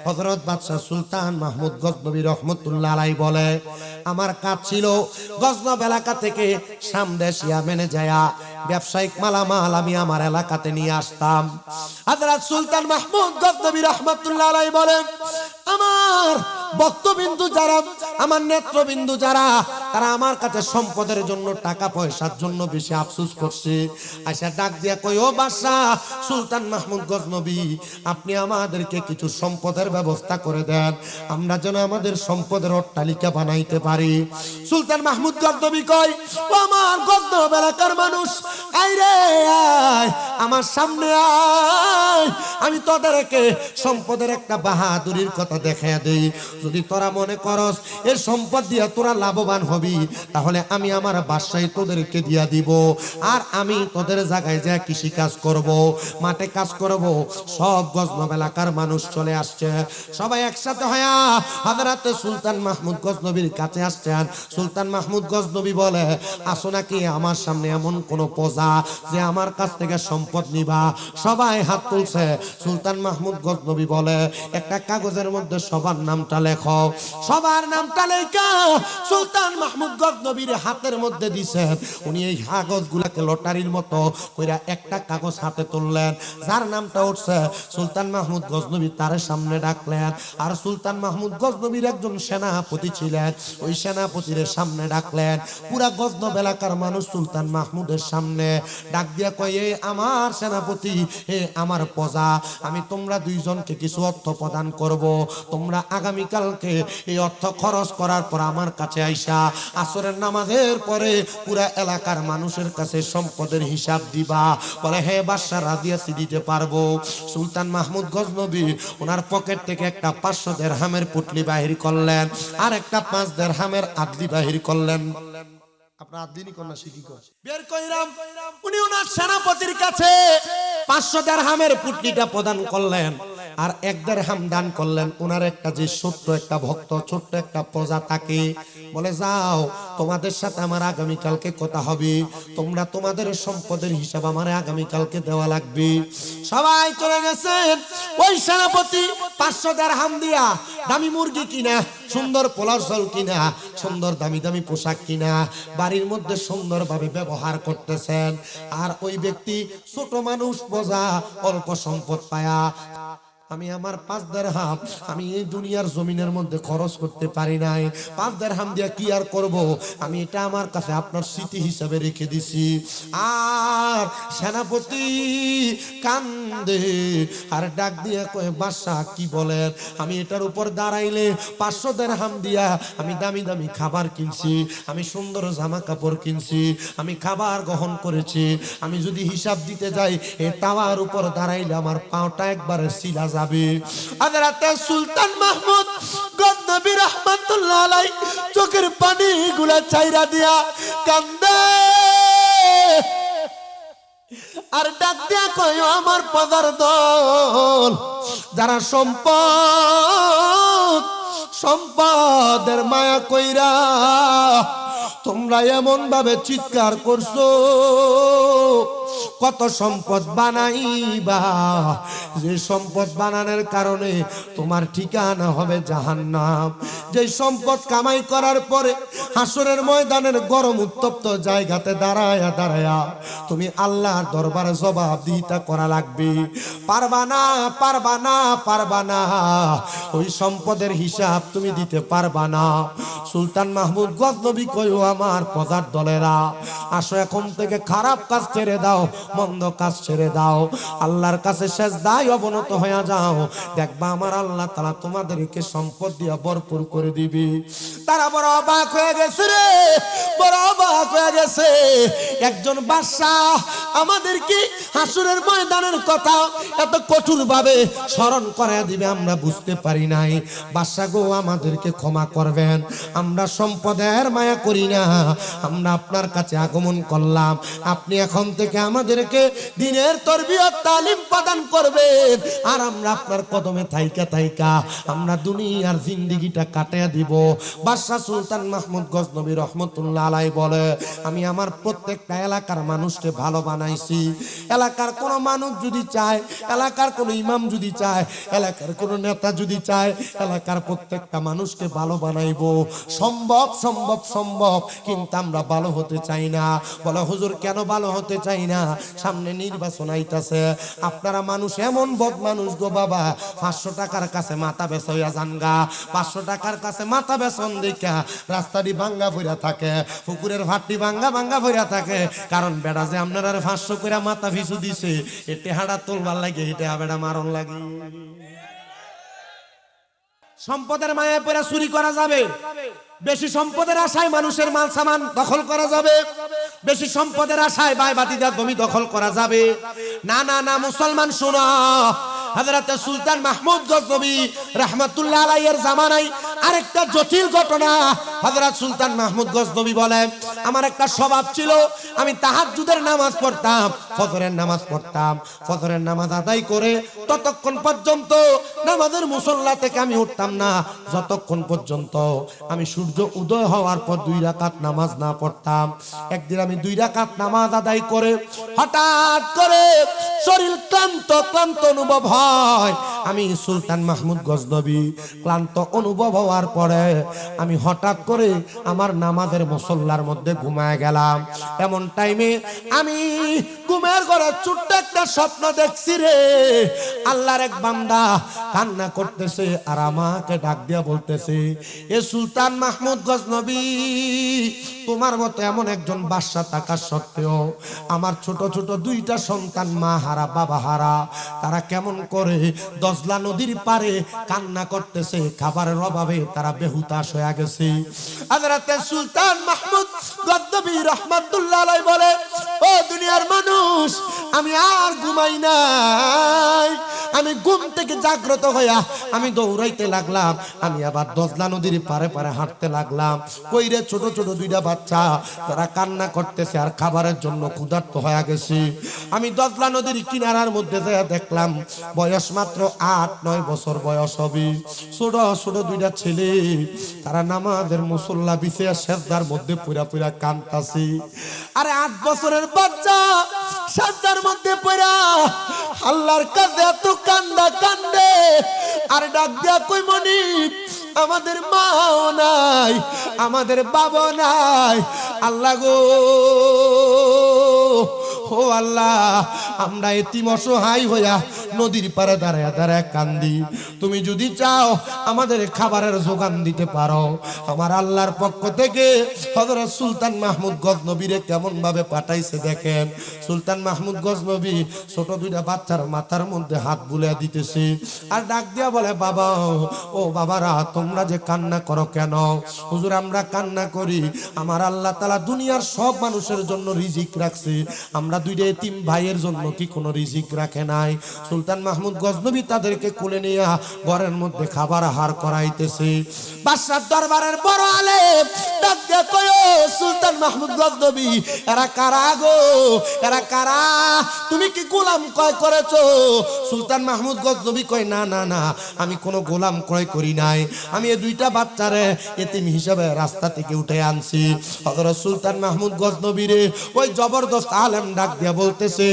হযরত বাদশা সুলতান মাহমুদ গজনবী রহমতুল্লাহ আলাইহি বলে, আমার কাজ ছিল গজনব এলাকা থেকে সামদেশ ইয়ামেনে যায়া ব্যবসায়িক মালামাল আমি আমার এলাকাতে নিয়ে আসতাম। হযরত সুলতান মাহমুদ গজনবী রহমতুল্লাহ আলাইহি বলেন, আমার ভক্তবিন্দু যারা, আমার নেত্রবিন্দু যারা, তারা আমার কাছে সম্পদের জন্য, টাকা পয়সার জন্য বেশি আফসোস করছে। আয়সা ডাক দিয়া কই, ও বাদশা সুলতান মাহমুদ গজনবী, আপনি আমাদেরকে কিছু সম্পদের ব্যবস্থা করে দেন, আমরা যেন আমাদের সম্পদের অট্টালিকা বানাইতে পারি। সুলতান মাহমুদ গজনবী কয়, ও আমার গজনব এলাকার মানুষ, আয় রে আয়, আমার সামনে আয়, আমি তোদেরকে সম্পদের একটা বাহাদুরির কথা দেখাইয়া দেই। যদি তোরা মনে করস এই সম্পদ দিয়া তোরা লাভবান হবি, তাহলে আমি আমার বাদশাহী তোদেরকে দিয়া দিব, আর আমি তোদের জায়গায় যা কৃষি কাজ করব, মাঠে কাজ করব। সব গজনব এলাকার মানুষ চলে আসছে, সবাই একসাথে হয়া হযরত সুলতান মাহমুদ গজনবীর কাছে আসছেন। সুলতান মাহমুদ গজনবী বলে, আসো নাকি আমার সামনে এমন কোন প্রজা যে আমার কাছ থেকে সম্পদ নিবা? সবাই হাত তুলছে। সুলতান মাহমুদ গজনবী বলে, একটা কাগজের মধ্যে সবার নামটা লেখো। সবার নামটা লেখা সুলতান মাহমুদ গজনবীর হাতের মধ্যে দিছেন। উনি এই কাগজগুলোকে লটারির মতো কইরা একটা কাগজ হাতে তুললেন, যার নামটা উঠছে সুলতান মাহমুদ গজনবী তার সামনে ডাকলেন। আর সুলতান মাহমুদ গজনবীর একজন সেনাপতি ছিলেন, ওই সেনাপতির সামনে ডাকলেন। পুরা গজনব এলাকার মানুষ সুলতান মাহমুদের সামনে ডাক দিয়া কয়, এ আমার সেনাপতি, হে আমার প্রজা, আমি তোমরা দুইজনকে কিছু অর্থ প্রদান করব। তোমরা আগামীকালকে এই অর্থ খরচ করার পর আমার কাছে আইসা আসরের নামাজের পরে পুরা এলাকার মানুষের কাছে সম্পদের হিসাব দিবা। বলে, হে বাদশা, রাজি আছি, দিতে পারবো। সুলতান মাহমুদ গজনবী ওনার পকেট থেকে একটা 500 দিরহামের পুটলি বাহির করলেন, আর একটা 5 দিরহামের আদলি বাহির করলেন। আপনার আদলিনি কন্যা শিখি বের কইরাম, উনি ওনার সেনাপতির কাছে 500 দিরহামের পুটলিটা প্রদান করলেন, আর 1 দিরহাম দান করলেন। ওনার একটা যে ছোট্ট একটা ভক্ত, ছোট্ট একটা প্রজা তাকে বলে, যাও, তোমাদের সাথে আমার আগামীকালকে কথা হবে, তোমরা তোমাদের সম্পদের হিসাব আমার আগামীকালকে দেওয়া লাগবে। সবাই চলে গেছেন। ওই সেনাপতি 500 দিরহাম দিয়া দামি মুরগি কিনা, সুন্দর পোলার চাল কিনা, সুন্দর দামি দামি পোশাক কিনা, বাড়ির মধ্যে সুন্দরভাবে ব্যবহার করতেছেন। আর ওই ব্যক্তি ছোট মানুষ, প্রজা, অল্প সম্পদ পায়া, আমি আমার 5 দিরহাম আমি এই দুনিয়ার জমিনের মধ্যে খরচ করতে পারি নাই, 5 দিরহাম দিয়া কি আর করব, আমি এটা আমার কাছে আপনার স্মৃতি হিসাবে রেখে দিছি। আর সেনাপতি কান্দে আর ডাক দিয়া কয়, বাদশা কি বলেন, আমি এটার উপর দাঁড়াইলে 500 দিরহাম দিয়া আমি দামি দামি খাবার কিনছি, আমি সুন্দর জামা কাপড় কিনছি, আমি খাবার গ্রহণ করেছি, আমি যদি হিসাব দিতে যাই এই টাওয়ার উপর দাঁড়াইলে আমার পাওটা একবারে সিলা যাবে। হযরত সুলতান মাহমুদ গজনবী রহমাতুল্লাহ আলাইহি চোখের পানি গুলা চাইরা দিয়া কান্দে, আর ডাক দিয়া কয়, আমার পদার দল, যারা সম্পদের মায়া কইরা তোমরা এমন ভাবে চিৎকার করছো, কত সম্পদ বানাইবা, যে সম্পদ বানানোর কারণে তোমার ঠিকানা হবে জাহান্নাম। যে সম্পদ কামাই করার পরে হাসরের ময়দানের গরম উত্তপ্ত জায়গাতে দাঁড়ায়া দাঁড়ায়া তুমি আল্লাহর দরবারে জবাবদিহিতা করা লাগবে। পারবা না, পারবা না, পারবা না, ওই সম্পদের হিসাব তুমি দিতে পারবা না। সুলতান মাহমুদ গজনবী কয়, আমার প্রজার দলেরা, আসো এখন থেকে খারাপ কাজ ছেড়ে দাও, মন্দ কাজ ছেড়ে দাও, আল্লাহর কাছে সেজদায় অবনত হয়ে যাও, দেখবা আমার আল্লাহ তাআলা তোমাদেরকে সম্পদ দিয়ে ভরপুর করে দিবে। তারা বড় অবাক হয়ে গেছে রে, বড় অবাক হয়ে গেছে। একজন বাদশা আমাদেরকে হাসরের ময়দানের কথা এত কঠোর ভাবে স্মরণ করে দিবে আমরা বুঝতে পারি নাই। বাদশা গো, আমাদেরকে ক্ষমা করবেন, আমরা সম্পদের মায়া করি না, আমরা আপনার কাছে আগমন করলাম, আপনি এখন থেকে আমাদেরকে দ্বীনের তরবিয়ত তালিম প্রদান করবেন, আর আমরা আপনার কদমে থাইকা থাইকা আমরা দুনিয়ার জিন্দেগিটা কাটিয়ে দিব। বাদশা সুলতান মাহমুদ গজনবী রহমতুল্লাহ আলাইহি বলে, আমি আমার প্রত্যেকটা এলাকার মানুষকে ভালো বানাইছি। এলাকার কোন মানুষ যদি চায়, এলাকার কোন ইমাম যদি চায়, এলাকার কোন নেতা যদি চায়, এলাকার প্রত্যেকটা মানুষকে ভালো বানাইবো। সম্ভব সম্ভব সম্ভব, কিন্তু আমরা ভালো হতে চাই না। বলে হুজুর কেন ভালো হতে চাই না? সামনে নির্বাচন আইতাছে, আপনারা মানুষ এমন বদ মানুষ গো বাবা, 500 টাকার কাছে মাথা বেচইয়া জানগা, 500 টাকার কাছে মাথা বেচন দেখা রাস্তাটি ভাঙ্গা ভইরা থাকে, পুকুরের ভাটটি ভাঙ্গা ভাঙ্গা ভইরা থাকে। কারণ বেড়া যে আপনারা 500 করে মাথা পিছু দিছে, এতে হাড়া তুলবার লাগে, এটা বেড়া মারণ লাগে। সম্পদের মায়া পড়ে চুরি করা যাবে, বেশি সম্পদের আশায় মানুষের মাল সামান দখল করা যাবে, বেশি সম্পদের আশায় ভাই ভাতিজার জমি দখল করা যাবে না। না না মুসলমান শোনো, হযরত সুলতান মাহমুদ গজনবী রাহমাতুল্লাহ আলাইহির জামানায় আরেকটা জটিল ঘটনা। হযরত সুলতান মাহমুদ গজনবী বলেন, আমার একটা স্বভাব ছিল, আমি তাহাজ্জুদের নামাজ পড়তাম, ফজরের নামাজ পড়তাম, ফজরের নামাজ আদায় করে ততক্ষণ পর্যন্ত নামাজের মুসল্লা থেকে আমি উঠতাম না, যতক্ষণ পর্যন্ত আমি সূর্য উদয় হওয়ার পর 2 রাকাত নামাজ না পড়তাম। একদিন আমি 2 রাকাত নামাজ আদায় করে হঠাৎ করে শরীর ক্লান্ত ক্লান্ত অনুভব হয়। আমি সুলতান মাহমুদ গজনবী ক্লান্ত অনুভব হওয়ার পরে আমি হঠাৎ করে আমার নামাজের মুসল্লার মধ্যে ঘুমায় গেলাম। এমন টাইমে আমি ঘুমের ঘরে ছোট্ট একটা স্বপ্ন দেখছি রে। আল্লাহর এক বান্দা কান্না করতেছে আর আমাকে ডাক দিয়া বলতেছে, এ সুলতান মাহমুদ গজনবী, তোমার মতো এমন একজন বাদশা থাকা সত্ত্বেও আমার ছোট ছোট 2টা সন্তান মা হারা বাবা হারা, তারা কেমন করে দজলা নদীর পারে কান্না করতেছে, খাবারের অভাবে তারা বেহুতাশ হয়ে গেছে। হযরত সুলতান মাহমুদ গজনবী রাহমাতুল্লাহ আলাইহি বলে, ও দুনিয়ার মানুষ, আমি আর ঘুমাই নাই, আমি ঘুম থেকে জাগ্রত হইয়া আমি দৌড়াইতে লাগলাম, আমি আবার দজলা নদীর পারে পারে হাঁটতে লাগলাম। কইরে ছোট ছোট 2টা বাচ্চা তারা কান্না করতেছে আর খাবারের জন্য ক্ষুধার্ত হয়ে গেছে। আমি দজলা নদীর কিনারার মধ্যে যেয়ে দেখলাম, বয়স মাত্র 8-9 বছর বয়স হবে, ছোট ছোট 2টা ছেলে, তারা নামাজের মুসল্লা বিছিয়ে সেজদার মধ্যে পুরা পুরা কাঁদতাছে। আরে 8 বছরের বাচ্চা সেজদার মধ্যে পুরা আল্লাহর কাছে এত কান্দা কান্দে আর ডাক দিয়া কই, মনি আমাদের মাও নাই, আমাদের বাবা নাই, আল্লাহ গো, ও আল্লাহ, আমরা এতিম অসহায় হইয়া নদীর পারে দাঁড়ায় দাঁড়ায় কান্দি, তুমি যদি চাও আমাদের খাবারের যোগান দিতে পারো। আমার আল্লাহর পক্ষ থেকে হযরত সুলতান মাহমুদ গজনবীরে কেমন ভাবে পাঠাইছে দেখেন। সুলতান মাহমুদ গজনবী ছোট 2টা বাচ্চার মাথার মধ্যে হাত বুলিয়ে দিতেছে আর ডাক দিয়া বলে, বাবা, ও বাবারা, তোমরা যে কান্না করো কেন? হুজুর, আমরা কান্না করি, আমার আল্লাহ তাআলা দুনিয়ার সব মানুষের জন্য রিজিক রাখছে, আমরা 2টা এতিম ভাইয়ের জন্য কি কোনো রিজিক রাখে নাই? সুলতান মাহমুদ গজনবী তাদেরকে কোলে নিয়ে ঘরের মধ্যে খাবার আহার করাইতেছে। বাদশার দরবারের বড় আলেম ডাক দিয়া কয়, সুলতান মাহমুদ গজনবী, এরা কারা গো, এরা কারা? তুমি কি গোলাম ক্রয় করেছো? সুলতান মাহমুদ গজনবী কয়, না না না, আমি কোনো গোলাম ক্রয় করি নাই, আমি এই 2টা বাচ্চারে এতিম হিসেবে রাস্তা থেকে উঠে আনছি। হযরত সুলতান মাহমুদ গজনবীরে ওই জবরদস্ত আলেম ডাক দিয়া বলতেছে,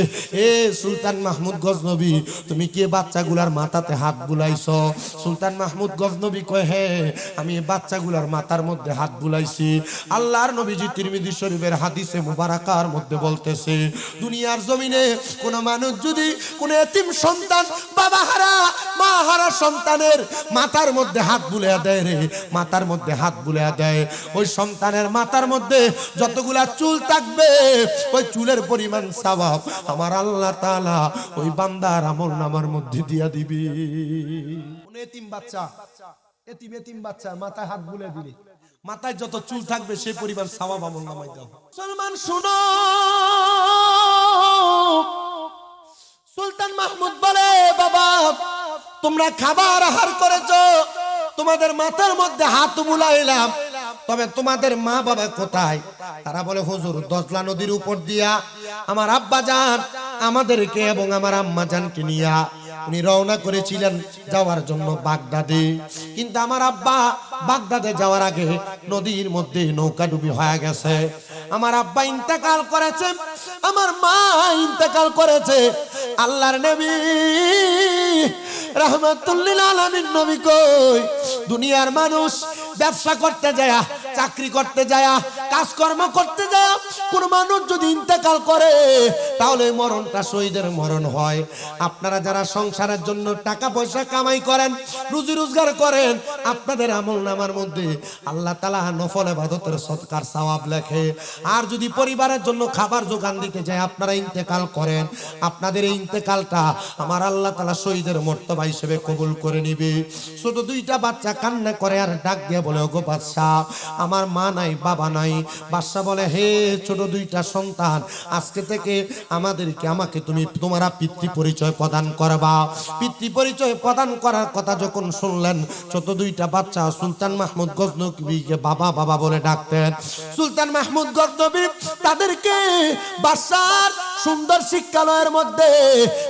এ সুলতান মাহমুদ গজনবী, তুমি কি বাচ্চাগুলার মাথাতে হাত বুলাইছো? সুলতান মাহমুদ গজনবী কয়, হ্যাঁ, আমি এই বাচ্চাগুলার মাথার মধ্যে হাত বুলাইছি। আল্লাহর নবীজি তিরমিজি শরীফের হাদিসে মুবারাকার মধ্যে বলতেছে, দুনিয়ার জমিনে কোন মানুষ যদি কোন এতিম সন্তান, বাবা হারা মা হারা সন্তানের মাথার মধ্যে হাত বুলাইয়া দেয় রে, মাথার মধ্যে হাত বুলাইয়া দেয়, ওই সন্তানের মাথার মধ্যে যতগুলা চুল থাকবে ওই চুলের পরিমাণ সওয়াব আমার আল্লাহ তাআলা ওই বান্দার আমলনামার মধ্যে দিয়া দিবে। এতিম বাচ্চা, এতিম বাচ্চা মাথায় হাত বুলিয়ে দিলে মাথায় যত চুল থাকবে সেই পরিমাণ সওয়াব আমলনামায় দাও। মুসলমান শুনো, সুলতান মাহমুদ বলে, বাবা, তোমরা খাবার আহার করেছো, তোমাদের মাথার মধ্যে হাত বুলাইলাম, তবে তোমাদের মা বাবা কোথায়? তারা বলে, হুজুর, দজলা নদীর উপর দিয়া আমার আব্বা জান আমাদেরকে এবং আমার আম্মা জানকে নিয়া উনি রওনা করেছিলেন যাওয়ার জন্য বাগদাদে। কিন্তু আমার আব্বা বাগদাদে যাওয়ার আগে নদীর মধ্যে নৌকাডুবি হয়ে গেছে। আমার আব্বা ইন্তেকাল করেছে, আমার মা ইন্তেকাল করেছে। আল্লাহর নবী রাহমাতুল্লিল আলামিন নবী কই, দুনিয়ার মানুষ ব্যবসা করতে যায়, চাকরি করতে যায়, কাজকর্ম করতে যায়, কোন মানুষ যদি ইন্তেকাল করে তাহলে মরণটা শহীদের মরণ হয়। আপনারা যারা সংসারের জন্য টাকা পয়সা কামাই করেন, রুজি রোজগার করেন, আপনাদের আমলনামার মধ্যে আল্লাহ তাআলা নফল ইবাদতের সদকার সওয়াব লেখে। আর যদি পরিবারের জন্য খাবার জোগান দিতে যায় আপনারা ইন্তেকাল করেন, আপনাদের এই ইন্তেকালটা আমার আল্লাহ তাআলা শহীদের মর্তবা হিসেবে কবুল করে নিবে। ছোট দুইটা বাচ্চা কান্না করে আর ডাক দিয়ে বলে, ওগো বাদশা, আমার মা নাই বাবা নাই। বাদশা বলে, হে ছোট দুইটা সন্তান, আজকে থেকে আমাকে তুমি তোমার পিতৃ পরিচয় প্রদান করবা। পিতৃ পরিচয় প্রদান করার কথা যখন শুনলেন, ছোট দুইটা বাচ্চা সুলতান মাহমুদ গজনবীকে বাবা বাবা বলে ডাকতেন। সুলতান মাহমুদ গজনবী তাদেরকে বাদশার সুন্দর শিক্ষালয়ের মধ্যে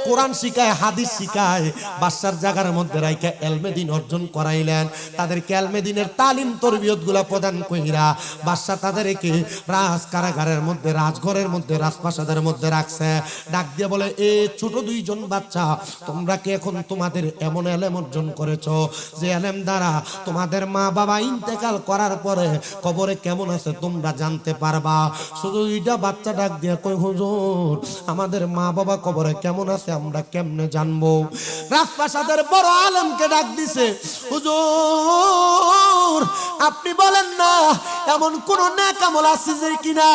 কোরআন শিখায়, হাদিস শিখায়, বাদশার জায়গার মধ্যে রাইখা ইলমে দ্বীন অর্জন করাইলেন। তাদেরকে ইলমে দ্বীনের তালিম তরবিয়ত গুলা প্রদান কইরা বাদশা তাদেরকে রাজ কারাগারের মধ্যে, রাজঘরের মধ্যে, রাজপ্রাসাদের মধ্যে রাখছে। ডাক দিয়ে বলে, এ ছোট দুইজন বাচ্চা, তোমরা কি এখন তোমাদের এমন ইলম অর্জন করেছো যে ইলম দ্বারা তোমাদের মা বাবা ইন্তেকাল করার পরে কবরে কেমন আছে তোমরা জানতে পারবা? শুধু দুইটা বাচ্চা ডাক দিয়ে কই, হুজুর, আমাদের মা বাবা কবরে কেমন আছে আমরা কেমনে জানবো? রাজপ্রাসাদের বড় আলেমকে ডাক দিছে, হুজুর আপনি বলেন না এমন কোন নেক আমল আছে যে কিনা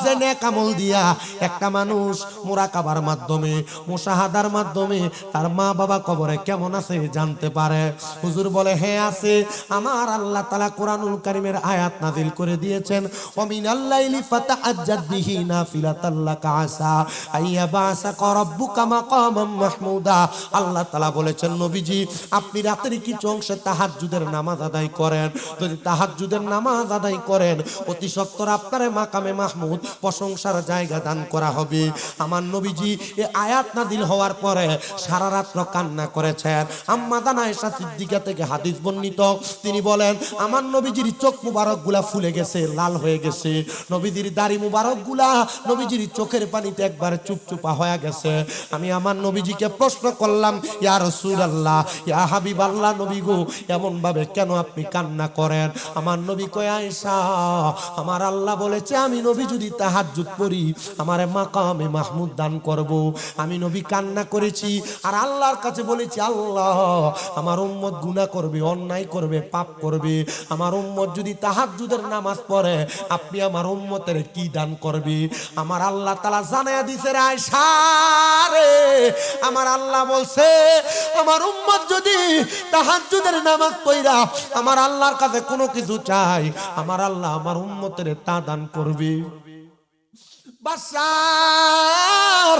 যে নেক আমল দিয়া একটা মানুষ মুরাকাবার মাধ্যমে, মুশাহাদার মাধ্যমে তার মা বাবা কবরে কেমন আছে জানতে পারে? হুজুর বলে, হ্যাঁ আছে। আমার আল্লাহ তাআলা কোরআনুল কারীমের আয়াত নাযিল করে দিয়েছেন, ওয়া মিনাল লাইলি ফাতাআজ্জাদ বিহি নাফিলাতাল লাকা আসা আইয়াবাসাকা রাব্বুকা মাকামাম মাহমুদা। আল্লাহ তাআলা বলেছেন, নবীজি আপনি রাতের কিছু অংশে তাহাজ্জুদের নামাজ আদায় করেন। যদি তাহাজ্জুদের নামাজ আদায় করেন, অতি সত্বর আপনার মাকামে মাহমুদ প্রশংসার জায়গা দান করা হবে। আমার নবীজি এই আয়াত নাযিল হওয়ার পরে সারা রাত কান্না করেছেন। আম্মা জানা আয়েশা সিদ্দিকা থেকে হাদিস বর্ণিত, তিনি বলেন, আমার নবীজির চোখ মুবারক গুলা ফুলে গেছে, লাল হয়ে গেছে। নবীজির দাড়ি মুবারক গুলা, নবীজির চোখের পানিতে একবার চুপচুপা হয়ে গেছে। আমি আমার নবীজিকে প্রশ্ন করলাম, ইয়া রাসূলুল্লাহ, ইয়া হাবিবাল্লাহ, নবী গো, এমন ভাবে কেন আপনি কান্না করেন? আমার নবী কয়, আয়েশা, আমার আল্লাহ বলেছে আমি নবী যদি তাহাজ্জুদ পড়ি আমারে মাকামে মাহমুদ দান করব। আমি নবী কান্না করেছি আর আল্লাহর কাছে বলেছি, আল্লাহ আমার উম্মত গুনাহ করবে, অন্যায় করবে, পাপ করবে, আমার উম্মত যদি তাহাজ্জুদের নামাজ পড়ে আপনি আমার উম্মতের কি দান করবে? আমার আল্লাহ তাআলা জানায়া দিছে, রে আয়েশা রে, আমার আল্লাহ বলছে আমার উম্মত যদি তাহাজ্জুদের নামাজ পড়া আমার আল্লাহর কাছে কোনো কিছু চাই, আমার আল্লাহ আমার উম্মতের তা দান করবে। বাদশার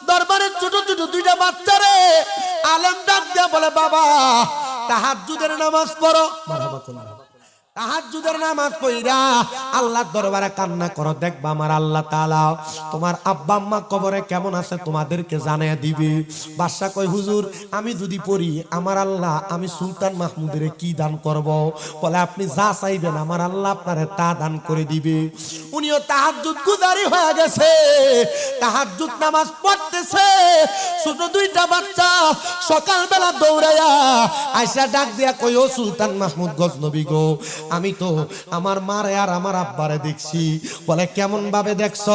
দরবারে ছোট ছোট দুইটা বাচ্চারে আলেম ডাক দিয়া বলে, বাবা তাহাজ্জুদের নামাজ পড়ো। মারহাবা করুন। তাহাজ্জুদের নামাজ পড়া আল্লাহর দরবারে কান্না করো, দেখবা আমার আল্লাহ তাআলা তোমার আব্বা আম্মা কবরে কেমন আছে তোমাদেরকে জানিয়ে দিবে। বাদশা কয়, হুজুর আমি যদি পড়ি আমার আল্লাহ আমি সুলতান মাহমুদের কি দান করব? বলে, আপনি যা চাইবেন আমার আল্লাহ আপনারে তা দান করে দিবে। উনিও তাহাজ্জুদ গুজারি হয়ে গেছে, তাহাজ্জুদ নামাজ পড়তেছে। ছোট দুইটা বাচ্চা সকালবেলা দৌড়াইয়া আয়েশা ডাক দিয়া কয়, ও সুলতান মাহমুদ গজনবী গো, আমি তো আমার মারে আর আমার আব্বারে দেখছি। বলে, কেমন ভাবে দেখছ?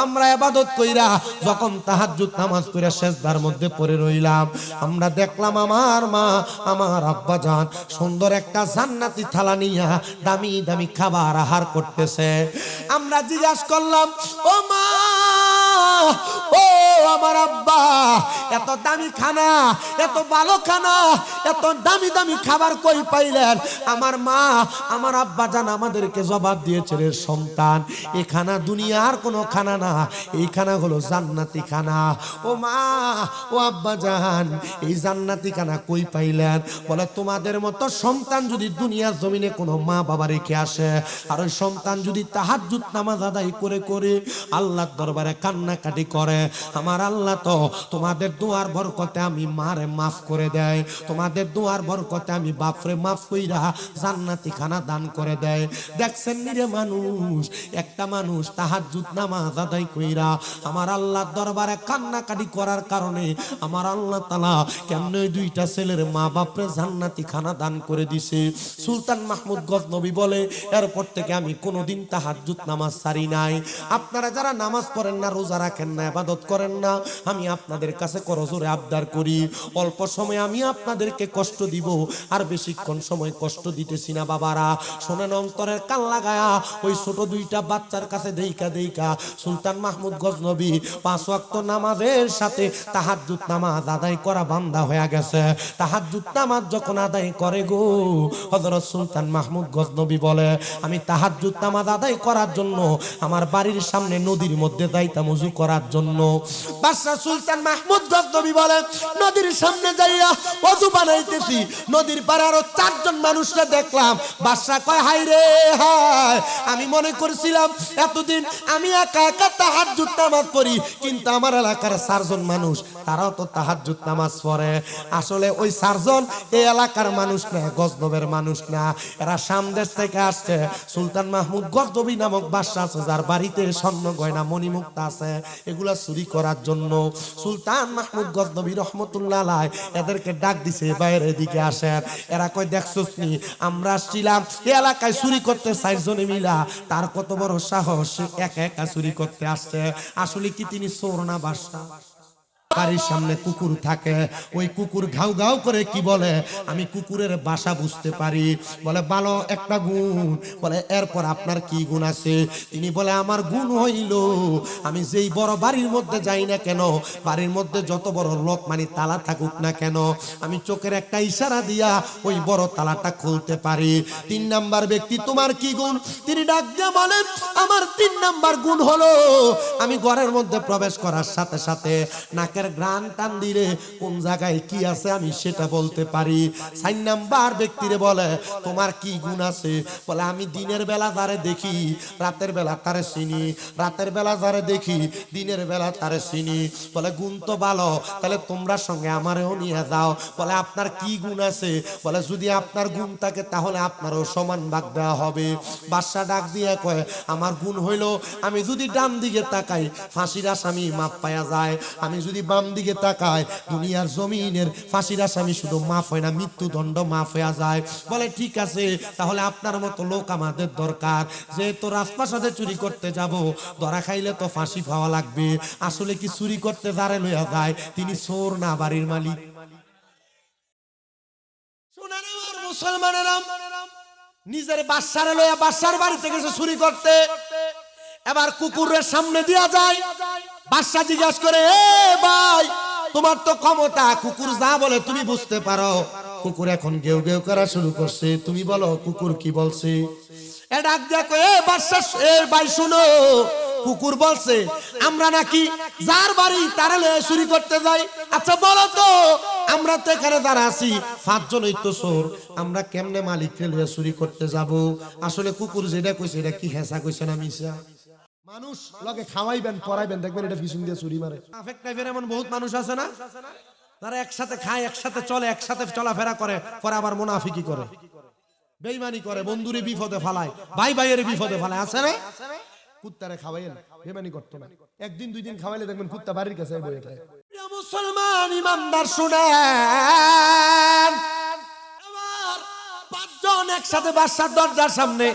আমরা ইবাদত কইরা যখন তাহাজ্জুদ নামাজ পড়ে সিজদার মধ্যে পড়ে রইলাম, আমরা দেখলাম আমার মা আমার আব্বা জান সুন্দর একটা জান্নাতি থালা নিয়া দামি দামি খাবার আহার করতেছে। আমরা জিজ্ঞাসা করলাম, ও মা, ও আমার আব্বা, এত দামি খানা, এত ভালো খানা এত দামি দামি খাবার কই পাইলেন? আমার মা আমার আব্বা জান আমাদেরকে জবাব দিয়েছে, রে সন্তান, এ খানা দুনিয়ার কোনো খানা না, এই খানা হলো জান্নাতি খানা। ও মা, ও আব্বা জান, এই জান্নাতি খানা কই পাইলেন? বলে তোমাদের মতো সন্তান যদি দুনিয়ার জমিনে কোনো মা বাবা রেখে আসে, আর ওই সন্তান যদি তাহাজ্জুদ নামাজ আদায় করে করে আল্লাহর দরবারে কান্নাকাটি করে, আমার আল্লাহ তো তোমাদের দোয়ার বরকতে আমি মারে মাফ করে দেয়, তোমাদের দোয়ার বরকতে আমি বাপরে মাফ কইরা জান্নাতি খানা দান করে দেয়। দেখছেন নিরে মানুষ, একটা মানুষ তাহাজ্জুদ নামাজ আদায় কইরা আমার আল্লাহর দরবারে কান্নাকাটি করার কারণে আমার আল্লাহ তাআলা কেমনে দুইটা ছেলের মা বাপরে জান্নাতি খানা দান করে দিছে। সুলতান মাহমুদ গজনবী বলে, এরপর থেকে আমি কোনোদিন তাহাজ্জুদ নামাজ ছাড়ি নাই। আপনারা যারা নামাজ পড়েন না, রোজা রাখেন না, ইবাদত করেন না, আমি আপনাদের কাছে করজোরে আবদার করি, অল্প সময় আমি আপনাদেরকে কষ্ট দিব, আর বেশিক্ষণ সময় কষ্ট দিতেছি না। বাবারা শোনেন, অন্তরের কান লাগায়া ওই ছোট দুইটা বাচ্চার কাছে দেইকা দেইকা সুলতান মাহমুদ গজনবী 5 ওয়াক্ত নামাজের সাথে তাহাজ্জুদ নামাজ আদায় করা বান্দা হয়ে গেছে। তাহাজ্জুদ নামাজ যখন আদায় করে গো, হযরত সুলতান মাহমুদ গজনবী বলে, আমি তাহাজ্জুদ নামাজ আদায় করার জন্য আমার বাড়ির সামনে নদীর মধ্যে যাইতাম ওযু করার জন্য। বাদশা সুলতান মাহমুদ গজনবী বলে, নদীর সামনে যাইয়া ওযু বানাইতেছি, নদীর পারে আরো 4 জন মানুষকে দেখলাম। বাদশা কয়, হাই রে হায়, আমি মনে করেছিলাম এতদিন আমি একা একা তাহাজ্জুদ নামাজ পড়ি, কিন্তু আমার এলাকার 4 জন মানুষ তারাও তো তাহাজ্জুদ নামাজ পড়ে। আসলে ওই 4 জন এই এলাকার মানুষ না, গজনবের মানুষ না, এরা সামদেশ থেকে আসছে। সুলতান মাহমুদ গজনবী নামক বাদশা আছে, যার বাড়িতে স্বর্ণ গয়না মণিমুক্তা আছে, এগুলা চুরি করার জন্য সুলতান মাহমুদ গজনবী রহমতুল্লাহ আলাইহি এদেরকে ডাক দিছে, বাইরের দিকে আসেন। এরা কয়, দেখছস নি, আমরা আসছিলাম এই এলাকায় চুরি করতে 4 জনে মিলা, তার কত বড় সাহস, একা একা চুরি করতে আসছে। আসলে কি তিনি চোর না বাদশা? বাড়ির সামনে কুকুর থাকে, ওই কুকুর ঘাউ ঘাউ করে কি বলে, আমি কুকুরের বাসা বুঝতে পারি। বলে, ভালো একটা গুণ। বলে, এরপর আপনার কি গুণ আছে? তিনি বলে, আমার গুণ হইল আমি যেই বড় বাড়ির মধ্যে যাই না কেন, বাড়ির মধ্যে যত বড় লোক মানে তালা থাকুক না কেন, আমি চোখের একটা ইশারা দিয়া ওই বড় তালাটা খুলতে পারি। 3 নাম্বার ব্যক্তি, তোমার কি গুণ? তিনি ডাক দিয়ে বলেন, আমার 3 নাম্বার গুণ হলো আমি ঘরের মধ্যে প্রবেশ করার সাথে সাথে নাকের গ্রান টান দিলে কোন জায়গায় কি আছে আমি সেটা বলতে পারি। 4 নাম্বার ব্যক্তিরে বলে, তোমার কি গুণ আছে? বলে, আমি দিনের বেলা যারে দেখি রাতের বেলা তারে চিনি, রাতের বেলা যারে দেখি দিনের বেলা তারে চিনি। বলে, গুণ তো ভালো, তাহলে তোমরা সঙ্গে আমারেও নিয়ে যাও। বলে, আপনার কি গুণ আছে? বলে, যদি আপনার গুণ থাকে তাহলে আপনারও সমান ভাগ দেওয়া হবে। বাদশা ডাক দিয়ে কয়, আমার গুণ হইল আমি যদি ডান দিকে তাকাই ফাঁসির আসামি মাপ পাওয়া যায়, আমি যদি বাম দিকে তাকাই দুনিয়ার জমিনের ফাঁসির আসামি শুধু মাফ হয় না, মৃত্যুদণ্ড মাফ হয়ে যায়। বলে, ঠিক আছে, তাহলে আপনার মতো লোক আমাদের দরকার। যেহেতু রাজপ্রাসাদে চুরি করতে যাব, ধরা খাইলে তো ফাঁসি পাওয়া লাগবে। আসলে কি চুরি করতে যারে লইয়া যায় তিনি চোর না বাড়ির মালিক? শুনেন আমার মুসলমানেরা, নিজের বাদশারে লইয়া বাদশার বাড়িতে গেছে চুরি করতে, এবার কুকুরের সামনে দিয়া যায়। বাদশা জিজ্ঞাসা করে, এ ভাই, তোমার তো ক্ষমতা, কুকুর যা বলে তুমি বুঝতে পারো। কুকুর এখন গেউ গেউ করা শুরু করছে, তুমি বলো কুকুর কি বলছে। এ ডাক দেখো, এ বাদশা, এ ভাই শুনো, কুকুর বলছে আমরা নাকি যার বাড়ি তারে লয়ে চুরি করতে যাই। আচ্ছা বলো তো, আমরা তো এখানে যারা আছি 5 জনই তো চোর, আমরা কেমনে মালিককে লয়ে চুরি করতে যাব? আসলে কুকুর যেটা কইছে এটা কি হেসা কইছে না মিছা? মানুষ লগে খাওয়াইবেন পড়াইবেন, দেখবেন এটা ফিসুন দিয়ে চুরি মারে। আফেক টাইপের এমন বহুত মানুষ আছে না, তারা একসাথে খায়, একসাথে চলে, একসাথে চলাফেরা করে, পরে আবার মুনাফিকি করে, বেঈমানি করে, বন্ধুরে বিপদে ফালায়, ভাই ভাইয়ের বিপদে ফালায়, আছে না? কুত্তারে খাওয়াইেন, বেঈমানি করতে না, 1 দিন 2 দিন খাওয়াইলে দেখবেন কুত্তা বাড়ির কাছে বসে থাকে। প্রিয় মুসলমান ইমানদার শুনেন, আমার 5 জন একসাথে বাদশার দরজার সামনে।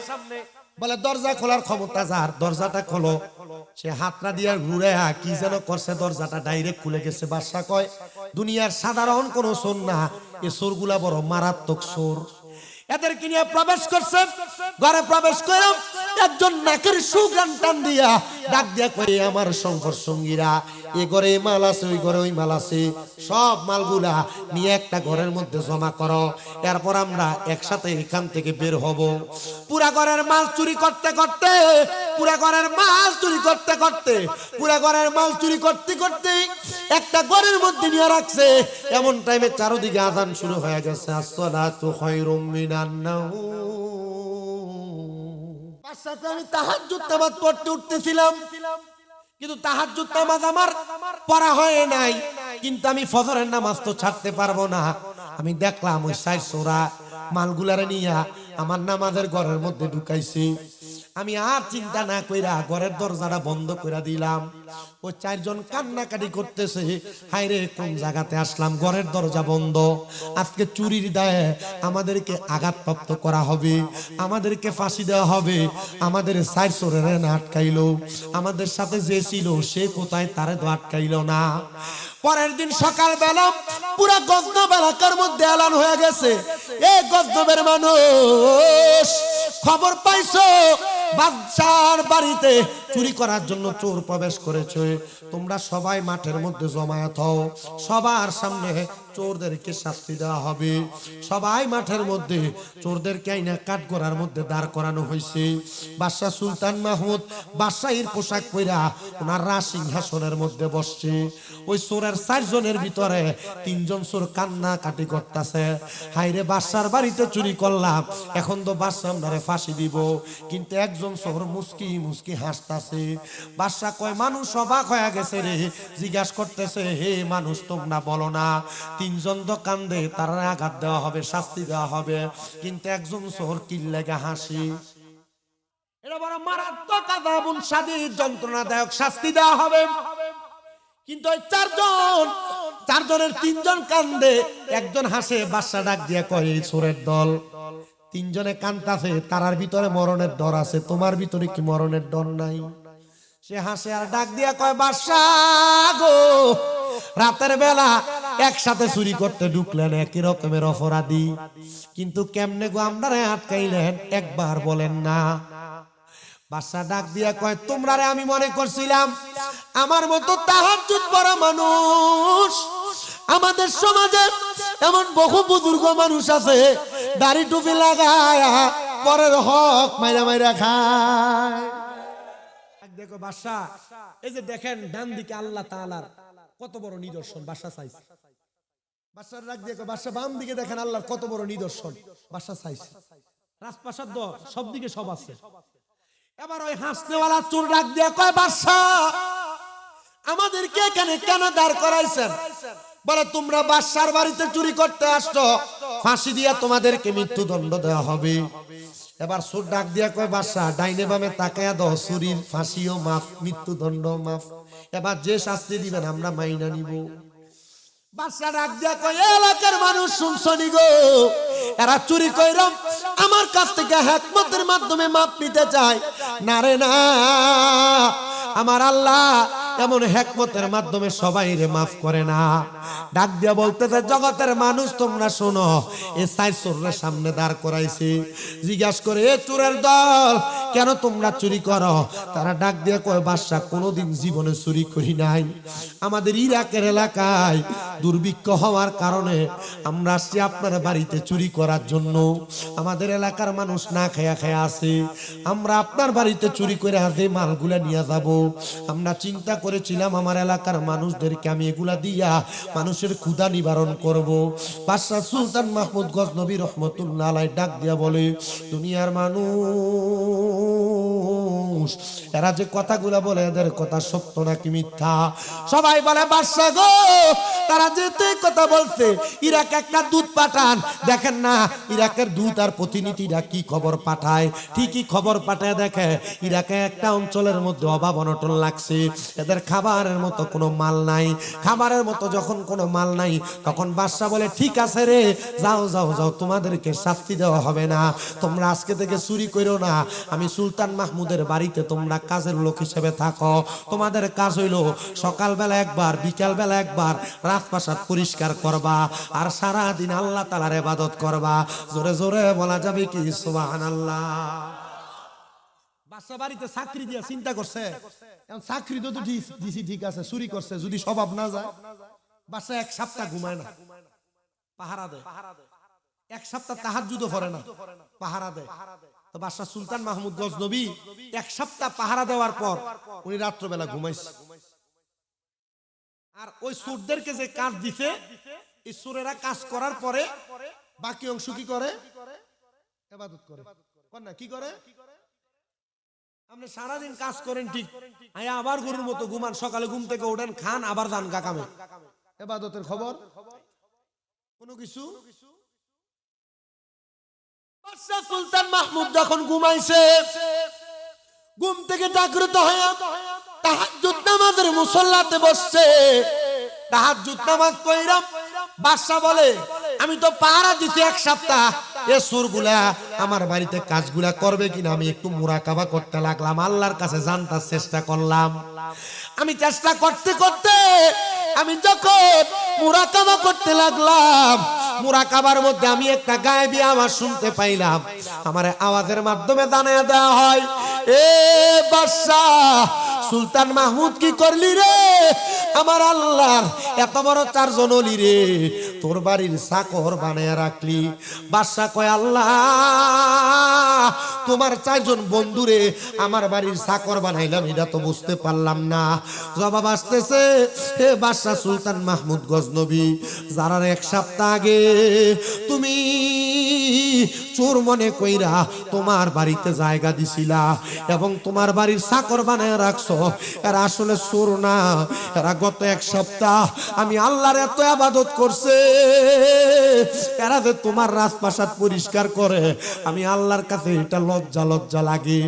বলে, দরজা খোলার ক্ষমতা যার, দরজাটা খোলো। সে হাতটা দিয়ে ঘুরে কি যেন করছে, দরজাটা ডাইরেক্ট খুলে গেছে। বাদশা কয়, দুনিয়ার সাধারণ কোন চোর না, এ চোরগুলা বড় মারাত্মক চোর। এদেরকে নিয়ে প্রবেশ করছে। ঘরে প্রবেশ করে একজন নাকের সুঘ্রাণ টান দিয়া ডাক দিয়া কই, আমার সংসার সঙ্গীরা, এ ঘরে মাল আছে, ওই ঘরে ওই মাল আছে, সব মালগুলা নিয়ে একটা ঘরের মধ্যে জমা করো, এরপর আমরা একসাথে এখান থেকে বের হব। পুরা ঘরের মাল চুরি করতে করতে, পুরা ঘরের মাল চুরি করতে করতে, পুরা ঘরের মাল চুরি করতে করতে একটা ঘরের মধ্যে নিয়ে রাখছে। এমন টাইমে চারদিকে আযান শুরু হয়ে গেছে, আসসালাতু খায়রুম মিনান নাওম। বাসাতে আমি তাহাজ্জুদ নামাজ পড়তে উঠতেছিলাম, কিন্তু তাহাজ্জুদ নামাজ আমার পড়া হয় নাই, কিন্তু আমি ফজরের নামাজ তো ছাড়তে পারবো না। আমি দেখলাম ওই সাইড সোরা মালগুলারে নিয়া আমার নামাজের ঘরের মধ্যে ঢুকাইছি। আমি আর চিন্তা না কইরা ঘরের দরজাটা বন্ধ করে দিলাম। ওই চারজন কান্নাকাটি করতেছে, হায়রে কোন জায়গাতে আসলাম, ঘরের দরজা বন্ধ, আজকে চুরির দায়ে আমাদেরকে আঘাতপ্রাপ্ত করা হবে, আমাদেরকে ফাঁসি দেওয়া হবে। আমাদের চার চোরের না আটকাইলো, আমাদের সাথে যে ছিল সে কোথায়, তারে তো আটকাইলো না। পরের দিন সকাল বেলা পুরা গজনব এলাকার মধ্যে এলান হয়ে গেছে, এই গজনবের মানুষ খবর পাইছো বাদশার বাড়িতে চুরি করার জন্য চোর প্রবেশ করেছে, তোমরা সবাই মাঠের মধ্যে জমায়েত হও, সবার সামনে চোরদেরকে শাস্তি দেওয়া হবে। সবাই মাঠের মধ্যে চোরদেরকে আইনা কাঠগড়ার মধ্যে দাঁড় করানো হয়েছে। বাদশা সুলতান মাহমুদ বাদশাহীর পোশাক পরা ওনার রাজসিংহাসনের মধ্যে বসছে। ওই চোরের চারজনের ভিতরে তিনজন চোর কান্না কাটি করতেছে, হাইরে বাদশার বাড়িতে চুরি করলাম, এখন তো বাদশা আপনারে ফাঁসি দিব। কিন্তু একজন চোর মুস্কি মুস্কি হাসতাছে। বাদশা কয়, মানুষ অবাক হয়ে গেছে রে, জিজ্ঞাসা করতেছে, হে মানুষ তোমরা বলো না, তিনজন তো কান্দে, তারা আঘাত দেওয়া হবে, শাস্তি দেওয়া হবে, কিন্তু একজন চোর কি লেগে হাসি? এটা বড় মারাত্মক আযাবুন শাদীদ, যন্ত্রণাদায়ক শাস্তি দেওয়া হবে। কিন্তু ওই চারজনের তিনজন কান্দে, একজন হাসে। বাদশা ডাক দিয়ে কয়, চোরের দল তিনজনে কান্দাছে, তারার ভিতরে মরণের ডর আছে, তোমার ভিতরে কি মরণের ডর নাই? সে হাসে আর ডাক দিয়া কয়, বাদশা গো, রাতের বেলা একসাথে চুরি করতে ঢুকলেন, একই রকমের অপরাধী, কিন্তু কেমনে গো আপনারে আটকাইলেন একবার বলেন না? বাদশা ডাক দিয়া কয়, তোমরারে আমি মনে করছিলাম আমার মতো তাহাজ্জুদ পড়া মানুষ আমাদের সমাজে এমন বহু বুজুর্গ মানুষ আছে, দাড়ি টুপি লাগায়া পরের হক মাইরা মাইরা খায়। দেখো বাদশা, এই যে দেখেন ডান দিকে আল্লাহ তাআলার কত বড় নিদর্শন বাদশা চাইছে। বাদশার ডাক দিয়ে বাদশা, বাম দিকে দেখেন আল্লাহর কত বড় নিদর্শন বাদশা চাইছে। রাজপ্রাসাদ সব দিকে সব আছে। এবার ওই হাসনেওয়ালা চোর ডাক দিয়ে কয়, বাদশা আমাদেরকে এখানে কেন দাঁড় করাইছেন? বলে, তোমরা বাদশার বাড়িতে চুরি করতে আসছো, ফাঁসি দিয়া তোমাদেরকে মৃত্যুদণ্ড দেওয়া হবে। এবার চোর ডাক দিয়া কয়, বাদশা ডাইনে বামে তাকায়া দাও, চুরির ফাঁসিও মাফ, মৃত্যুদণ্ড মাফ, এবার যে শাস্তি দিবেন আমরা মাইনা নিব। বাদশা ডাক দিয়া কয়, এলাকার মানুষ শুনছনি গো, এরা চুরি কইরাম আমার কাছ থেকে হিকমতের মাধ্যমে মাপ নিতে চায় না রে না, আমার আল্লাহ এমন হিকমতের মাধ্যমে সবাইরে মাফ করে না। ডাক দিয়া বলতেছে, জগতের মানুষ তোমরা শোনো, এই চার চোরের সামনে দাঁড় করাইছে, জিজ্ঞাসা করে, এ চোরের দল কেন তোমরা চুরি করো? তারা ডাক দিয়া কয়, বাদশা কোনোদিন জীবনে চুরি করি নাই, আমাদের ইরাকের এলাকায় দুর্ভিক্ষ হওয়ার কারণে আমরা আসছি আপনার বাড়িতে চুরি করার জন্য, আমাদের এলাকার মানুষ না খায়া খায়া আছে, আমরা আপনার বাড়িতে চুরি করে আজে মালগুলা নিয়ে যাব। আমরা চিন্তা করেছিলাম আমার এলাকার মানুষদেরকে আমি এগুলা দিয়া মানুষের ক্ষুধা নিবারণ করব। বাদশা সুলতান মাহমুদ গজনবী রহমতুল্লাহ আলাইহি ডাক দিয়া বলে, দুনিয়ার মানুষ এরা যে কথাগুলা বলে, এদের কথা সত্য নাকি মিথ্যা? সবাই বলে, বাদশা গো, তারা যেতে কথা বলছে, ইরাক একটা দূত পাঠান, দেখেন না ইরাকের দূত আর প্রতিনিধিরা কি খবর পাঠায়, ঠিকই খবর পাঠায় দেখে ইরাকে একটা অঞ্চলের মধ্যে অভাব অনটন লাগছে, এদের খাবারের মতো কোনো মাল নাই। খাবারের মতো যখন কোনো মাল নাই, তখন বাদশা বলে, ঠিক আছে রে, যাও যাও যাও, তোমাদেরকে শাস্তি দেওয়া হবে না, তোমরা আজকে থেকে চুরি করো না, আমি সুলতান মাহমুদের বাড়ি বাড়িতে তোমরা কাজের লোক হিসেবে থাকো। তোমাদের কাজ হইলো সকালবেলা একবার, বিকালবেলা একবার রাজপ্রাসাদ পরিষ্কার করবা আর সারা দিন আল্লাহ তাআলার ইবাদত করবা। জোরে জোরে বলা যাবে কি সুবহানাল্লাহ। বাচ্চা বাড়িতে চাকরি দিয়া চিন্তা করছে, এখন চাকরি তো দিছি ঠিক আছে, চুরি করছে, যদি স্বভাব না যায় বাচ্চা এক সপ্তাহ ঘুমায় না, পাহারা দেয়। এক সপ্তাহ তাহাজ্জুদও পড়ে না, পাহারা দেয়। তো বাদশা সুলতান মাহমুদ গজনবী এক সপ্তাহ পাহারা দেওয়ার পর উনি রাত্রবেলা ঘুমাইছে। আর ওই চোরদেরকে যে কাজ দিছে, এই চোরেরা কাজ করার পরে বাকি অংশ কি করে? ইবাদত করে। কোন না কি করে? আপনি সারাদিন কাজ করেন ঠিক, আবার গরুর মতো ঘুমান, সকালে ঘুম থেকে ওঠেন, খান, আবার যান কামে। ইবাদতের খবর কোনো কিছু। বাদশা সুলতান মাহমুদ যখন ঘুমাইছে, ঘুম থেকে জাগ্রত হয়ে তাহাজ্জুদ নামাজের মুসল্লাতে বসছে। তাহাজ্জুদ নামাজ পড়া বাদশা বলে, আমি তো পাহারা দিছি এক সপ্তাহ, এ চোরগুলা আমার বাড়িতে কাজগুলা করবে কিনা আমি একটু মুরাকাবা করতে লাগলাম, আল্লাহর কাছে জানতার চেষ্টা করলাম। আমি চেষ্টা করতে করতে আমি যখন মুরাকাবা করতে লাগলাম, মুরাকাবার মধ্যে আমি একটা গায়েবী আওয়াজ শুনতে পাইলাম। আমার আওয়াজের মাধ্যমে জানিয়ে দেওয়া হয়, এ বাদশা সুলতান মাহমুদ কি করলি রে? আমার আল্লাহর এত বড় চারজন ওলি রে তোর বাড়ির চাকর বানায় রাখলি। বাদশা কয়, আল্লাহ তোমার চারজন বন্ধুরে আমার বাড়ির চাকর বানাইলাম, এটা তো বুঝতে পারলাম না। জবাব আসতেছে, হে বাদশা সুলতান মাহমুদ গজনবী, যারা এক সপ্তাহ আগে তুমি চোর মনে কইরা তোমার বাড়িতে জায়গা দিছিলা এবং তোমার বাড়ির চাকর বানায় রাখছো, এরা আসলে চোর না, এরা গত এক সপ্তাহ আমি আল্লাহর এত ইবাদত করছে, এরা যে তোমার রাজপ্রাসাদ পরিষ্কার করে, আমি আল্লাহর কাছে এটা লজ্জা লজ্জা লাগে।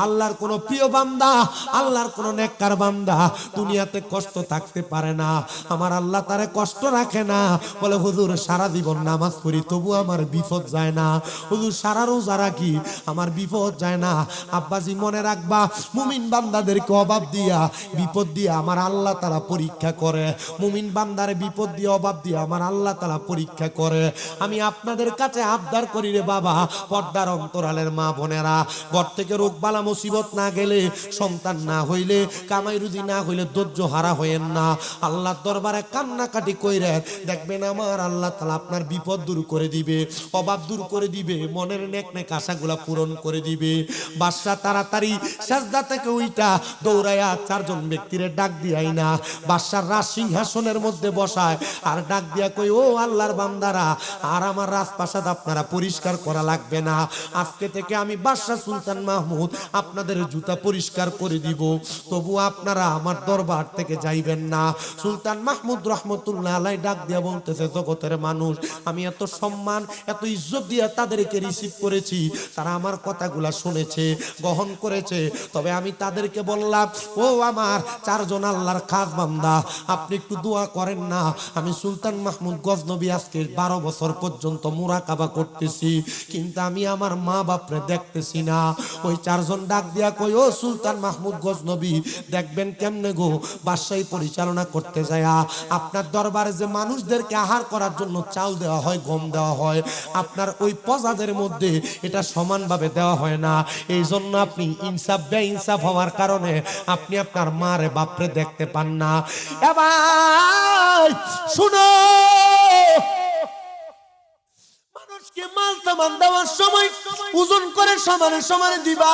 আল্লাহর কোন প্রিয় বান্দা, আল্লাহর কোন নেককার বান্দা দুনিয়াতে কষ্ট থাকতে পারে না, আমার আল্লাহ তারে কষ্ট রাখে না। বলে, হুজুর সারা জীবন নামাজ পড়ি তবু আমার বিপদ যায় না, হুজুর সারা রোজা রাখি আমার বিপদ যায় না। আব্বাজি মনে রাখবা, মুমিন বান্দাদেরকে অভাব দিয়া বিপদ দিয়া আমার আল্লাহ তাআলা পরীক্ষা করে, মুমিন বান্দারে বিপদ দিয়ে অভাব দিয়ে আমার আল্লাহ তাআলা পরীক্ষা করে। আমি আপনাদের কাছে আবদার করি রে বাবা, পর্দার অন্তরালের মা বোনেরা, ঘর থেকে রোগ বালা মুসিবত না গেলে, সন্তান না হইলে, কামাই রুজি না হইলে ধৈর্য হারা হইেন না। আল্লাহর দরবারে কান্নাকাটি কইরে দেখবেন আমার আল্লাহ তাআলা আপনার বিপদ দূর করে দিবে, অভাব দূর করে দিবে, মনের নেক নেক আশাগুলা পূরণ করে দিবে। বাদশা তাড়াতাড়ি সাজদা থেকে উইটা দৌড়াইয়া চারজন ব্যক্তিরে ডাক দিয়াই না বাদশার রাজ সিংহাসনের মধ্যে বসায়, আর ডাক দিয়া কই, ও আল্লাহর বান্দারা, আর আমার রাজপ্রাসাদ আপনারা পরিষ্কার করা লাগবে না, আজকে থেকে আমি বাদশা সুলতান মাহমুদ আপনাদের জুতা পরিষ্কার করে দিব, তবু আপনারা আমার দরবার থেকে যাইবেন না। সুলতান মাহমুদ রহমতুল্লাহ আলাইহি ডাক দিয়া বলতেছে, জগতের মানুষ, আমি এত সম্মান এত ইজ্জত দিয়ে তাদেরকে রিসিভ করেছি, তারা আমার কথাগুলা শুনেছে, গ্রহণ করেছে, তবে আমি তাদেরকে বললাম, ও আমার চারজন আল্লাহর খাস বান্দা, আপনি একটু দোয়া করেন না। আমি সুলতান মাহমুদ গজনবী আজকে 12 বছর পর্যন্ত মুরাকাবা করতেছি, কিন্তু আমি আমার মা বাপরে দেখতেছি না। ওই চারজন ডাক দিয়া কই, ও সুলতান মাহমুদ গজনবী, দেখবেন কেমনে গো, বাদশাহী পরিচালনা করতে যায় আপনার দরবারে যে মানুষদেরকে আহার করার জন্য চাল দেওয়া হয়, গম দেওয়া হয়, আপনার ওই প্রজাদের মধ্যে এটা সমানভাবে দেওয়া হয় না। এই জন্য আপনি ইনসাফ বেইনসাফ হওয়ার কারণে আপনি আপনার মারে বাপরে দেখতে পান না। এবার শুনো, মানুষকে মাল তামান দেওয়ার সময় ওজন করে সমানে সমানে দিবা,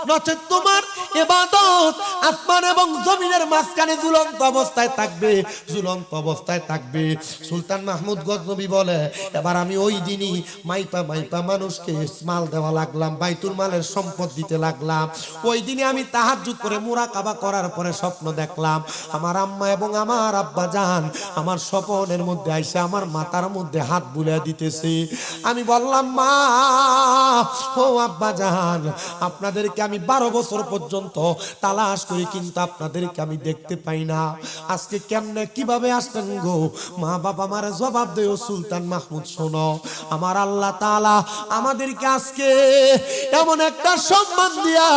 নচেত তোমার ইবাদত আসমান এবং জমিনের মাঝখানে ঝুলন্ত অবস্থায় থাকবে, ঝুলন্ত অবস্থায় থাকবে। সুলতান মাহমুদ গজনবী বলে, এবার আমি ওই দিনই মাইপা মাইপা মানুষকে মাল দেওয়া লাগলাম, বাইতুল মালের সম্পদ দিতে লাগলাম। ওই দিনে আমি তাহাজ্জুদ করে মুরাকাবা করার পরে স্বপ্ন দেখলাম, আমার আম্মা এবং আমার আব্বা জান আমার স্বপ্নের মধ্যে আইসা আমার মাথার মধ্যে হাত বুলিয়ে দিতেছে। আমি বললাম, মা ও আব্বা জান, আপনাদেরকে আমি আমি 12 বছর পর্যন্ত তালাশ করি, কিন্তু আপনাদেরকে আমি দেখতে পাই না। আজকে কেমনে কিভাবে আসলেন গো? মা বাবা আমার জবাব দেও সুলতান মাহমুদ। শোনো, আমার আল্লাহ তাআলা আমাদেরকে আজকে এমন একটা সম্মান দিয়া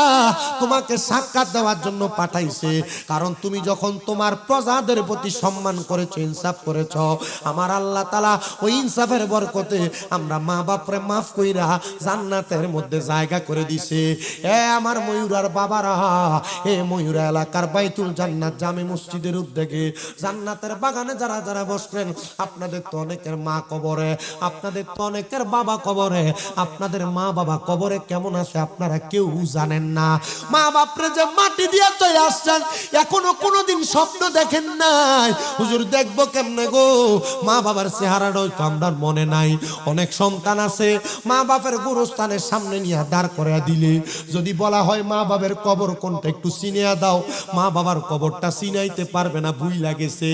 তোমাকে সাক্ষাৎ দেওয়ার জন্য পাঠাইছে। কারণ তুমি যখন তোমার প্রজাদের প্রতি সম্মান করেছো, ইনসাফ করেছো, আমার আল্লাহ তাআলা ওই ইনসাফের বরকতে আমরা মা বাপরে মাফ কইরা জান্নাতের মধ্যে জায়গা করে দিছে। এ আমার ময়ূরার বাবারা, এ ময়ূরা এলাকার বাইতুল জান্নাত জামে মসজিদের উদ্যোগে জান্নাতের বাগানে যারা যারা বসলেন, আপনাদের তো অনেকের মা কবরে, আপনাদের তো অনেকের বাবা কবরে। আপনাদের মা বাবা কবরে কেমন আছে আপনারা কেউ জানেন না। মা বাপরে যে মাটি দিয়ে চলে আসছেন, এখনো কোনোদিন স্বপ্ন দেখেন নাই হুজুর দেখবো কেমনে গো? মা বাবার চেহারাটাও তো আমার মনে নাই। অনেক সন্তান আছে মা বাপের গোরস্থানের সামনে নিয়ে দাঁড় করে দিলে যদি বলা হয় মা বাবার কবর কোনটা একটু চিনিয়া দাও, মা বাবার কবরটা চিনাইতে পারবে না, ভুল লাগেছে।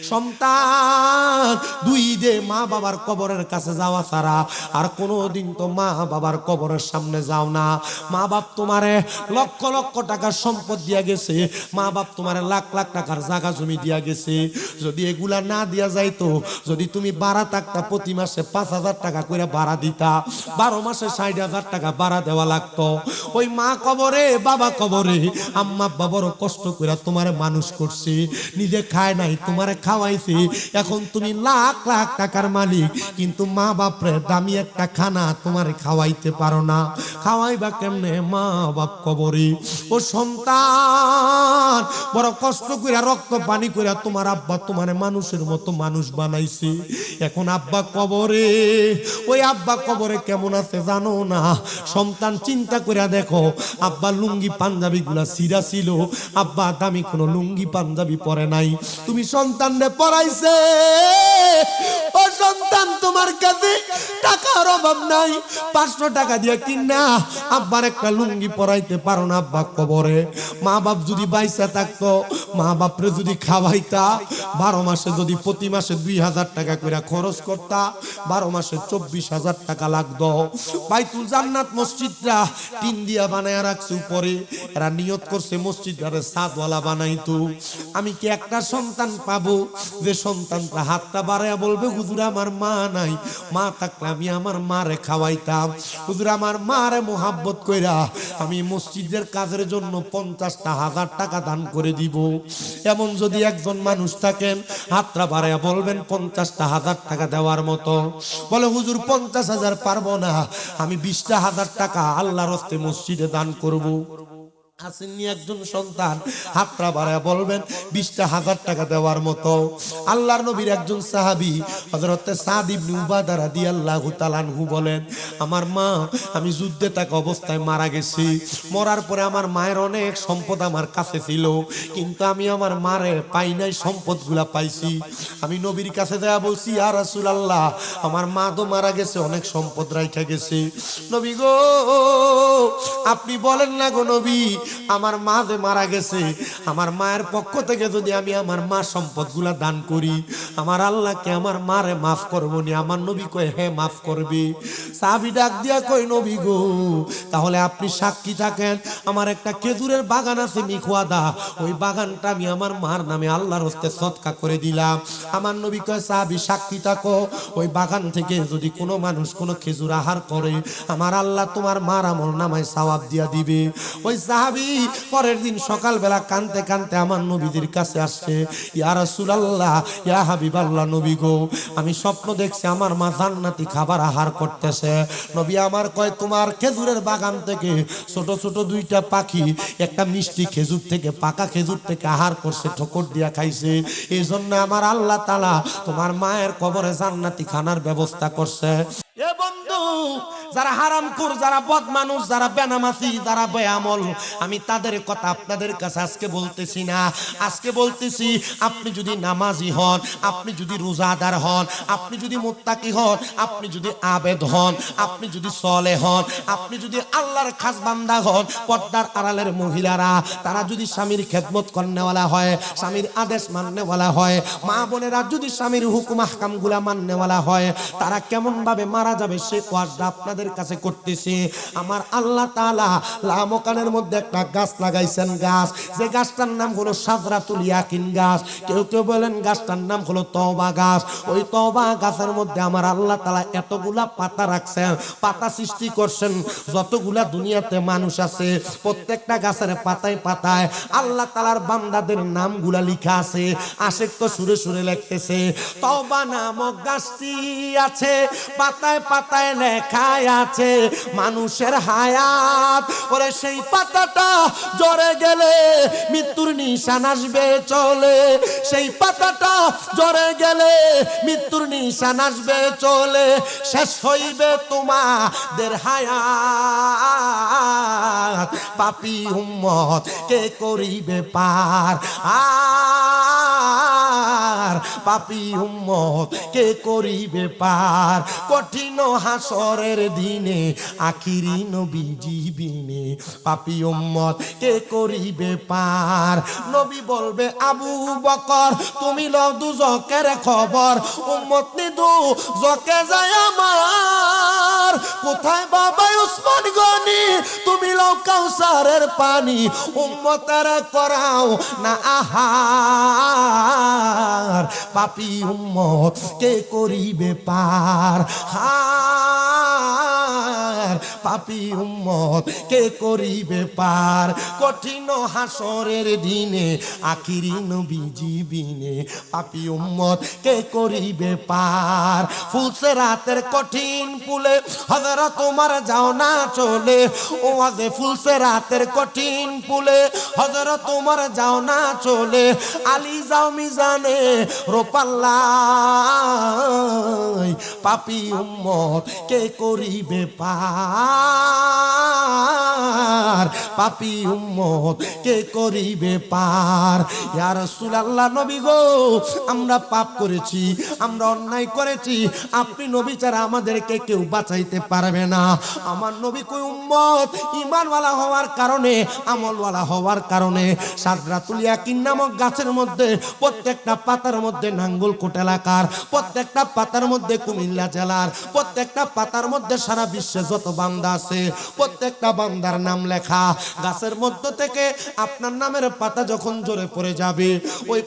সন্তান দুই দে মা বাবার কবরের কাছে যাওয়া ছাড়া আর কোনোদিন তো মা বাবার কবরের সামনে যাও না। মা বাপ তোমারে লক্ষ লক্ষ টাকার সম্পদ দিয়া গেছে, মা বাপ তোমারে লাখ লাখ টাকার জায়গা জমি দিয়া গেছে। যদি এগুলা না দিয়া যাইতো, যদি তুমি ভাড়া থাকতা প্রতি মাসে 5,000 টাকা করে ভাড়া দিতা, 12 মাসে 60,000 টাকা ভাড়া দেওয়া লাগতো। ওই মা কবরে বাবা কবরে আম্মা বাবারও কষ্ট করে তোমারে মানুষ করছে, নিজে খায় নাই তোমারে খাওয়াইছে। এখন তুমি লাখ লাখ টাকার মালিক, কিন্তু মা বাপরে দামি একটা খানা তোমারে খাওয়াইতে পারো না। খাওয়াইবা কেমনে? মা বাপ কবরে। ও সন্তান, বড় কষ্ট করে রক্ত পানি করে তোমার আব্বা তোমারে মানুষের মতো মানুষ বানাইছে। এখন আব্বা কবরে, ওই আব্বা কবরে কেমন আছে জানো না? সন্তান চিন্তা করে দেখো, আব্বা লুঙ্গি পাঞ্জাবি গুলা সিরা ছিল, আব্বা দামি কোনো লুঙ্গি পাঞ্জাবি পরে নাই। তুমি সন্তানরে পড়াইছে, ও সন্তান তোমার কাছে টাকার অভাব নাই, 500 টাকা দিয়ে কিনা আব্বার একটা লুঙ্গি পরাইতে পারো না। আব্বা কবরে। মা বাপ যদি বাইসা থাকতো, মা বাপরে যদি খাওয়াইতা, 12 মাসে যদি প্রতি মাসে 2,000 টাকা করে খরচ করতা, 12 মাসে 24,000 টাকা লাগতো। বাইতুল জান্নাত মসজিদটা টিন দিয়া বানায় রাখছে উপরে, এরা নিয়ত করছে মসজিদটারে ছাদওয়ালা বানাইতো। আমি কি একটা সন্তান পাবো যে সন্তানটা হাতটা বাড়াইয়া বলবে হুজুর আমার মা নাই, মা থাকলে আমি আমার মারে খাওয়াইতাম, হুজুর আমার মারে মোহাব্বত কইরা আমি মসজিদের কাজের জন্য 50,000 টাকা দান করে দিব। এমন যদি একজন মানুষ থাকেন, হাতটা বাড়াইয়া বলবেন 50,000 টাকা দেওয়ার মতো। বলে হুজুর 50,000 পারবো না, আমি 20,000 টাকা আল্লাহর হস্তে মসজিদে দান করব। আসেননি একজন সন্তান, হাতটা বাড়ায় বলবেন 20,000 টাকা দেওয়ার মতো। আল্লাহর নবীর একজন সাহাবী হযরত সাদ ইবনে উবাদা রাদিয়াল্লাহু তাআলা আনহু বলেন, আমার মা, আমি যুদ্ধে থাকা অবস্থায় মারা গেছি। মরার পরে আমার মায়ের অনেক সম্পদ আমার কাছে ছিল, কিন্তু আমি আমার মারে পাই নাই, সম্পদগুলা পাইছি। আমি নবীর কাছে যায়া বলছি, ইয়া রাসূলুল্লাহ, আমার মা তো মারা গেছে, অনেক সম্পদ রাইখা গেছে। নবী গো, আপনি বলেন না গো নবী, আমার মা যে মারা গেছে, আমার মায়ের পক্ষ থেকে যদি আমি আমার মা সম্পদগুলা দান করি, আমার আল্লাহকে আমার মারে মাফ করবো নি? আমার নবী কয়, হ্যাঁ মাফ করবে। সাহাবী ডাক দিয়া কয়, নবী গো, তাহলে আপনি সাক্ষী থাকেন, আমার একটা খেজুরের বাগান আছে মিখওয়াদা, ওই বাগানটা আমি আমার মার নামে আল্লাহর হস্তে সদকা করে দিলাম। আমার নবী কয়, সাহাবী সাক্ষী থাকো, ওই বাগান থেকে যদি কোনো মানুষ কোনো খেজুর আহার করে, আমার আল্লাহ তোমার মার আমল নামায় সওয়াব দিয়া দিবে। ওই সাহাবী পরের দিন সকালবেলা কানতে কানতে আমার নবীদের কাছে আসছে, ইয়া রাসূলুল্লাহ, ইয়া হাবিবাল্লাহ, নবী গো, আমি স্বপ্ন দেখছি আমার মা জান্নাতি খাবার আহার করতেছে। নবী আমার কয়, তোমার খেজুরের বাগান থেকে ছোট ছোট 2টা পাখি একটা মিষ্টি খেজুর থেকে, পাকা খেজুর থেকে আহার করছে, ঠোকর দিয়া খাইছে, এই জন্য আমার আল্লাহ তাআলা তোমার মায়ের কবরে জান্নাতি খানার ব্যবস্থা করছে। এ বন্ধু, যারা হারামখোর, যারা বদমানুষ, যারা বেনামাজি, যারা বেআমল, আমি তাদের কথা আপনাদের কাছে আজকে বলতেছি না। আজকে বলতেছি, আপনি যদি নামাজি হন, আপনি যদি রোজাদার হন, আপনি যদি মুত্তাকি হন, আপনি যদি আবেদ হন, আপনি যদি সলেহ হন, আপনি যদি আল্লাহর খাস বান্দা হন, পর্দার আড়ালের মহিলারা তারা যদি স্বামীর খেদমত করনেওয়ালা হয়, স্বামীর আদেশ মাননেওয়ালা হয়, মা বোনেরা যদি স্বামীর হুকুম আহকামগুলা মাননেওয়ালা হয়, তারা কেমন ভাবে মারা যাবে সে ওয়াজটা আপনাদের আপনাদের কাছে করতেছি, আমার আল্লাহ তাআলা লামকানের মধ্যে একটা গাছ লাগাইছেন, গাছ যে গাছটার নাম হলো সাজরাতুল ইয়াকিন গাছ, কেউ কেউ বলেন গাছটার নাম হলো তওবা গাছ। ওই তওবা গাছের মধ্যে আমার আল্লাহ তাআলা এতগুলা পাতা রাখছেন, পাতা সৃষ্টি করছেন। যতগুলা দুনিয়াতে মানুষ আছে প্রত্যেকটা গাছের পাতায় পাতায় আল্লাহ তাআলার বান্দাদের নামগুলা লেখা আছে। আশিক তো সুরে সুরে লিখতেছে, তওবা নামক গাছটি আছে, পাতায় পাতায় লেখা আছে মানুষের হায়াত। ওরে সেই পাতাটা ঝরে গেলে মৃত্যুর নিশান আসবে চলে, সেই পাতাটা ঝরে গেলে মৃত্যুর নিশান আসবে চলে, শেষ হইবে তোমাদের হায়াত। পাপী উম্মত কে করিবে পার, আর পাপী উম্মত কে করিবে পার। কঠিন হাসরের দিনে আখিরি নবীজি বিনে পাপী উম্মত কে করিবে পার। নবী বলবে আবু বকর তুমি লও দুজকের খবর, উম্মত নি দুজকে যায় আমার। কোথায় বাবা উসমান গনি তুমি লও কাউসারের পানি, উম্মতের করাও না আহার। পাপী উম্মত কে করিবে পার, পাপী উম্মত কে করিবে পার। কঠিন হাসরের দিনে আখিরি নবীজি বিনে পাপী উম্মত কে করিবে পার। ফুলছে রাতের কঠিন পুলে হযরত ওমর যাও না চলে, ও আগে ফুলছে রাতের কঠিন পুলে হযরত ওমর যাও না চলে। আলী যাও মিজানে রোপাল্লাই, পাপী উম্মত কে করিবে পার, পাপী উম্মত কে করিবে পার। ইয়া রাসূলুল্লাহ নবী গো আমরা পাপ করেছি, আমরা অন্যায় করেছি, আপনি নবী ছাড়া আমাদেরকে কেউ বাঁচাইতে পারবে না। আমার নবী কই উম্মত ঈমানওয়ালা হওয়ার কারণে, আমলওয়ালা হওয়ার কারণে সাজরাতুল ইয়াকিন নামক গাছের মধ্যে প্রত্যেকটা পাতার মধ্যে নাঙ্গলকোট এলাকার, প্রত্যেকটা পাতার মধ্যে কুমিল্লা জেলার, প্রত্যেকটা পাতার মধ্যে সারা বিশ্বে যত বান্দা আছে প্রত্যেকটা বান্দার নাম লেখা। গাছের মধ্য থেকে আপনার নামের পাতা যখন জোরে পড়ে যাবে ওই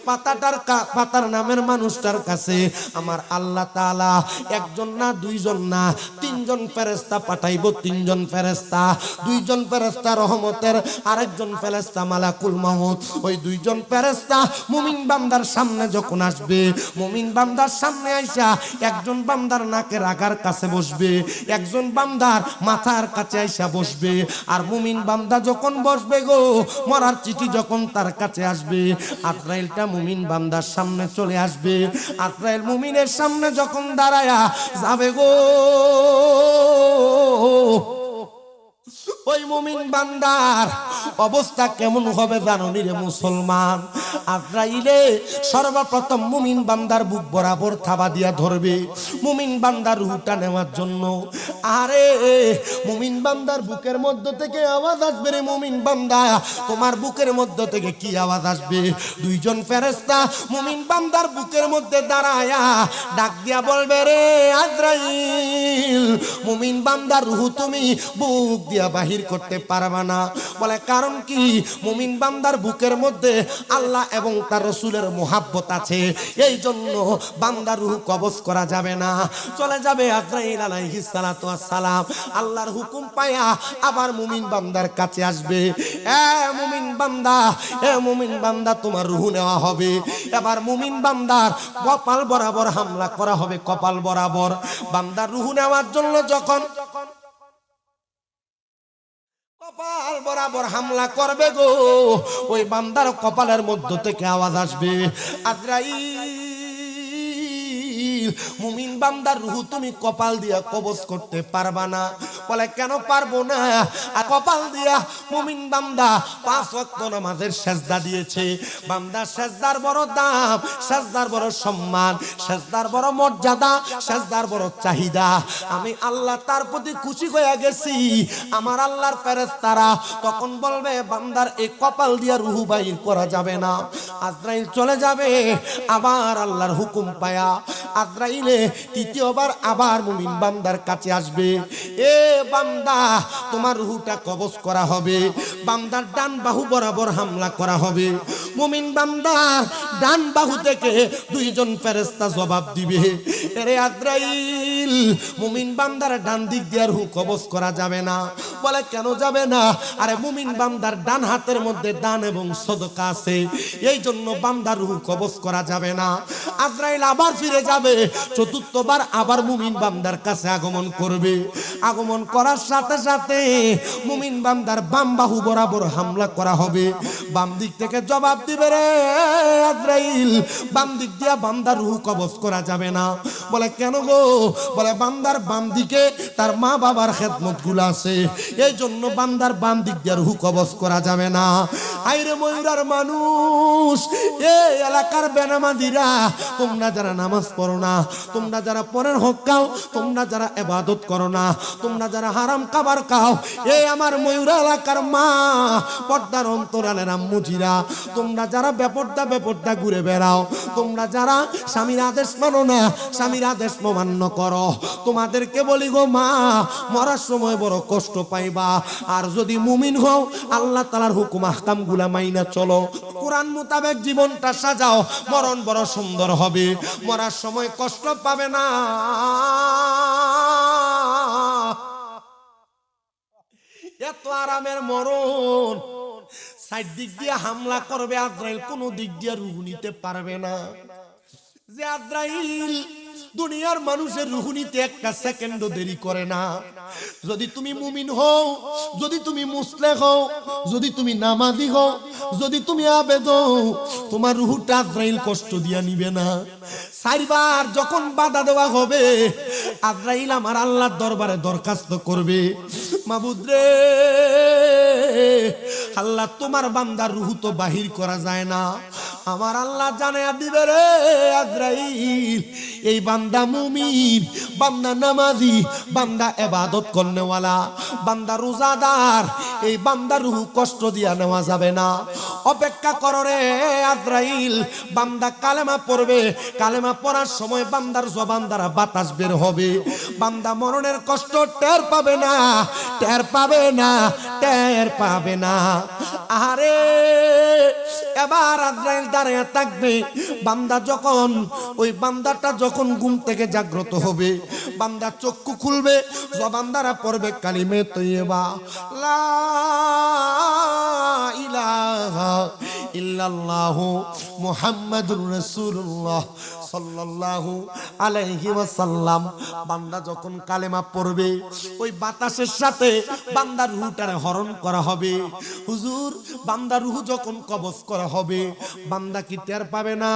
পাতার নামের মানুষটার কাছে আমার আল্লাহ তাআলা একজন না দুইজন না তিনজন ফেরেশতা পাঠাইব। তিনজন ফেরেশতা, দুইজন ফেরেশতা রহমতের, আরেকজন ফেরেশতা মালাকুল মউত। ওই দুইজন ফেরেশতা মুমিন বান্দার সামনে যখন আসবে, মুমিন বান্দার সামনে আইসা একজন বান্দার নাকের আগার কাছে বসবে, একজন বান্দার মাথার কাছে আইসা বসবে। আর মুমিন বান্দা যখন বসবে গো, মরার চিঠি যখন তার কাছে আসবে, আজরাইলটা মুমিন বান্দার সামনে চলে আসবে। আজরাইল মুমিনের সামনে যখন দাঁড়ায়া যাবে গো, ওই মুমিন বান্দার অবস্থা কেমন হবে জানো নি রে মুসলমান? আজরাইলে সর্বপ্রথম মুমিন বান্দার বুক বরাবর থাবা দিয়া ধরবে মুমিন বান্দার রূহটা নেওয়ার জন্য। আরে মুমিন বান্দার বুকের মধ্য থেকে আওয়াজ আসবে রে মুমিন বান্দা, তোমার বুকের মধ্য থেকে কি আওয়াজ আসবে? দুইজন ফেরেশতা মুমিন বান্দার বুকের মধ্যে দাঁড়ায়া ডাক দিয়া বলবে রে আজরাইল, মুমিন বান্দার রূহ তুমি বুক দিয়া বাহির করতে পারবা না। বলে কারণ কি? মুমিন বান্দার বুকের মধ্যে আল্লাহ এবং তার রাসূলের মোহাব্বত আছে, এই জন্য বান্দার রূহ কবজ করা যাবে না, চলে যাবে। আজরাইল আলাইহিস সালাতু ওয়াস সালাম আল্লাহর হুকুম পায়া আবার মুমিন বান্দার কাছে আসবে। এ মুমিন বান্দা, এ মুমিন বান্দা তোমার রূহ নেওয়া হবে। এবার মুমিন বান্দার কপাল বরাবর হামলা করা হবে, কপাল বরাবর। বান্দার রূহ নেওয়ার জন্য যখন কপাল বরাবর হামলা করবে গো, ওই বান্দার কপালের মধ্য থেকে আওয়াজ আসবে আজরাইল, মুমিন বান্দার রূহ তুমি কপাল দিয়া কবজ করতে পারবা না। বলে কেন পারবো না? আর কপাল দিয়া মুমিন বান্দা 5 ওয়াক্ত নামাজের সেজদা দিয়েছে। বান্দা সেজদার বড় দাম, সেজদার বড় সম্মান, সেজদার বড় মর্যাদা, সেজদার বড় চাহিদা। আমি আল্লাহ তার প্রতি খুশি হয়ে গেছি। আমার আল্লাহর ফেরেশতারা তখন বলবে বান্দার এই কপাল দিয়া রূহ বাইর করা যাবে না। আজরাইল চলে যাবে, আবার আল্লাহর হুকুম পায়া আজরাইলে তৃতীয়বার আবার মুমিন বান্দার কাছে আসবে। এ বান্দা, তোমার রূহটা কবজ করা হবে। বান্দার ডান বাহু বরাবর হামলা করা হবে। মুমিন বান্দার ডান বাহু থেকে 2 জন ফেরেশতা জবাব দিবে, এরে আজরাইল, মুমিন বান্দার ডান দিক দিয়ে রূহ কবজ করা যাবে না। বলে কেন যাবে না? আরে মুমিন বান্দার ডান হাতের মধ্যে দান এবং সদকা আছে, এই জন্য বান্দার রূহ কবজ করা যাবে না। আজরাইল আবার ফিরে যাবে, চতুর্থবার আবার মুমিন বান্দার কাছে আগমন করবে। আগমন করার সাথে সাথে মুমিন বান্দার বাম বাহু বরাবর হামলা করা হবে। বাম দিক থেকে জবাব দিবে, রে আজরাইল, বাম দিক দিয়া বান্দার রূহ কবজ করা যাবে না। বলে কেন গো? বলে বান্দার বাম দিকে তার মা বাবার খেদমত গুলো আছে, এই জন্য বান্দার বাম দিক দিয়ে রূহ কবজ করা যাবে না। আইরে ময়ূরার মানুষ, এই এলাকার বেনামাজিরা, তোমরা যারা নামাজ পড়ো না, তোমরা যারা পরের হক খাও, তোমরা যারা ইবাদত করো না, তোমরা যারা হারাম খাবার খাও, এই আমার ময়ূরা এলাকার মা পর্দার অন্তরালের আম্মুজিরা, তোমরা যারা বেপর্দা ঘুরে বেড়াও, তোমরা যারা স্বামীর আদেশ মানো না, স্বামীর আদেশ অমান্য করো, তোমাদেরকে বলি গো মা, মরার সময় বড় কষ্ট পাইবা। আর যদি মুমিন হও, আল্লাহ তাআলার হুকুম আহকাম গুলা মাইনা চলো, কোরআন মোতাবেক জীবনটা সাজাও, মরণ বড় সুন্দর হবে, মরার সময় কষ্ট পাবে না। এত আরামের মরণ, সাইড দিক দিয়ে হামলা করবে আজরাইল, কোন দিক দিয়ে রূহ নিতে পারবে না। যে আজরাইল দুনিয়ার মানুষের রূহ নিতে একটা সেকেন্ডও দেরি করে না। যদি তুমি মুমিন হও, যদি তুমি মুসলিম হও, যদি তুমি নামাজি হও, যদি তুমি আবেদ হও, তোমার রূহটা আজরাইল কষ্ট দিয়া নিবে না। 4 বার যখন বাধা দেওয়া হবে, আজরাইল আমার আল্লাহর দরবারে দরখাস্ত করবে, মাবুদ রে, আল্লাহ তোমার বান্দার রূহ তো বাহির করা যায় না। আমার আল্লাহ জানায়া দিবে, রে আজরাইল, এই বান্দা মুমিন, বান্দা নামাজি, বান্দা ইবাদত করনেওয়ালা, বান্দা রোজাদার, এই বান্দার রূহ কষ্ট দিয়া নেওয়া যাবে না। অপেক্ষা করো রে আজরাইল, বান্দা কালেমা পড়বে, কালেমা পড়ার সময় বান্দার জবান দ্বারা বাতাস বের হবে, বান্দা মরণের কষ্ট টের পাবে না, টের পাবে না, টের পাবে না। আরে এবার আজরাইল দাঁড়িয়ে থাকবে, বান্দা যখন, ওই বান্দাটা যখন ঘুম থেকে জাগ্রত হবে, বান্দা চক্ষু খুলবে, জবান দ্বারা পড়বে কালিমে তৈয়বা, লা ইলাহা ইল্লাল্লাহু মুহাম্মাদুর রাসূলুল্লাহ সাল্লাল্লাহু আলাইহি ওয়াসাল্লাম। বান্দা যখন কালেমা পড়বে, ওই বাতাসের সাথে বান্দার রূহটারে হরণ করা হবে। হুজুর, বান্দার রূহ যখন কবজ করা হবে, বান্দা কি টের পাবে না?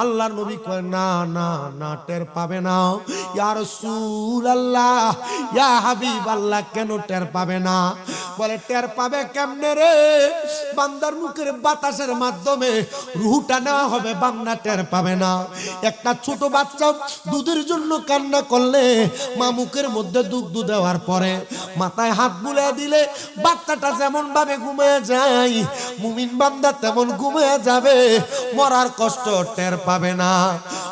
আল্লাহর নবী কয়, না না না, টের পাবে না। ইয়া রাসূলুল্লাহ, ইয়া হাবিবাল্লাহ, কেন টের পাবে না? বলে টের পাবে কেমনে রে? বান্দার মুখের বাতাসের মাধ্যমে রূহটা নেওয়া হবে, বান্দা টের পাবে না। একটা ছোট বাচ্চা দুধের জন্য কান্না করলে, মা মুখের মধ্যে দুধ দেওয়ার পরে মাথায় হাত বুলিয়ে দিলে বাচ্চাটা যেমন ভাবে ঘুমিয়ে যায়, মুমিন বান্দা তেমন ঘুমিয়ে যাবে, মরার কষ্ট টের পাবে না,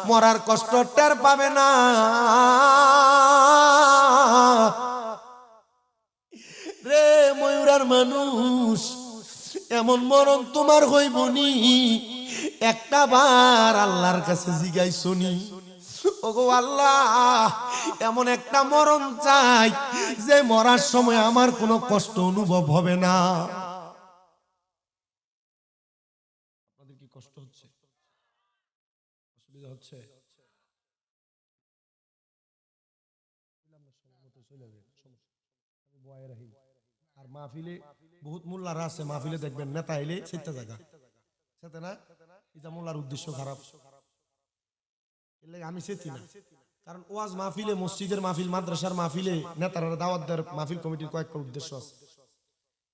মরার কষ্ট টের পাবে না। রে ময়ূরার মানুষ, এমন মরণ তোমার হইবনি, একটা বার আল্লাহর কাছে জিগাইছনি, ওগো আল্লাহ, এমন একটা মরণ চাই যে মরার সময় আমার কোনো কষ্ট অনুভব হবে না। আপনাদের কি কষ্ট হচ্ছে? অসুবিধা হচ্ছে? আর মাহফিলে বহুত মোল্লারা আছে, মাহফিলে দেখবেন নেতা এলে সেটা জায়গা সেটা না, এটা মোল্লার উদ্দেশ্য খারাপ, আমি সেটি না, কারণ ওয়াজ মাহফিলে, মসজিদের মাহফিল, মাদ্রাসার মাহফিলে নেতারা দাওয়াত দেওয়ার মাহফিল কমিটির কয়েকটা উদ্দেশ্য আছে।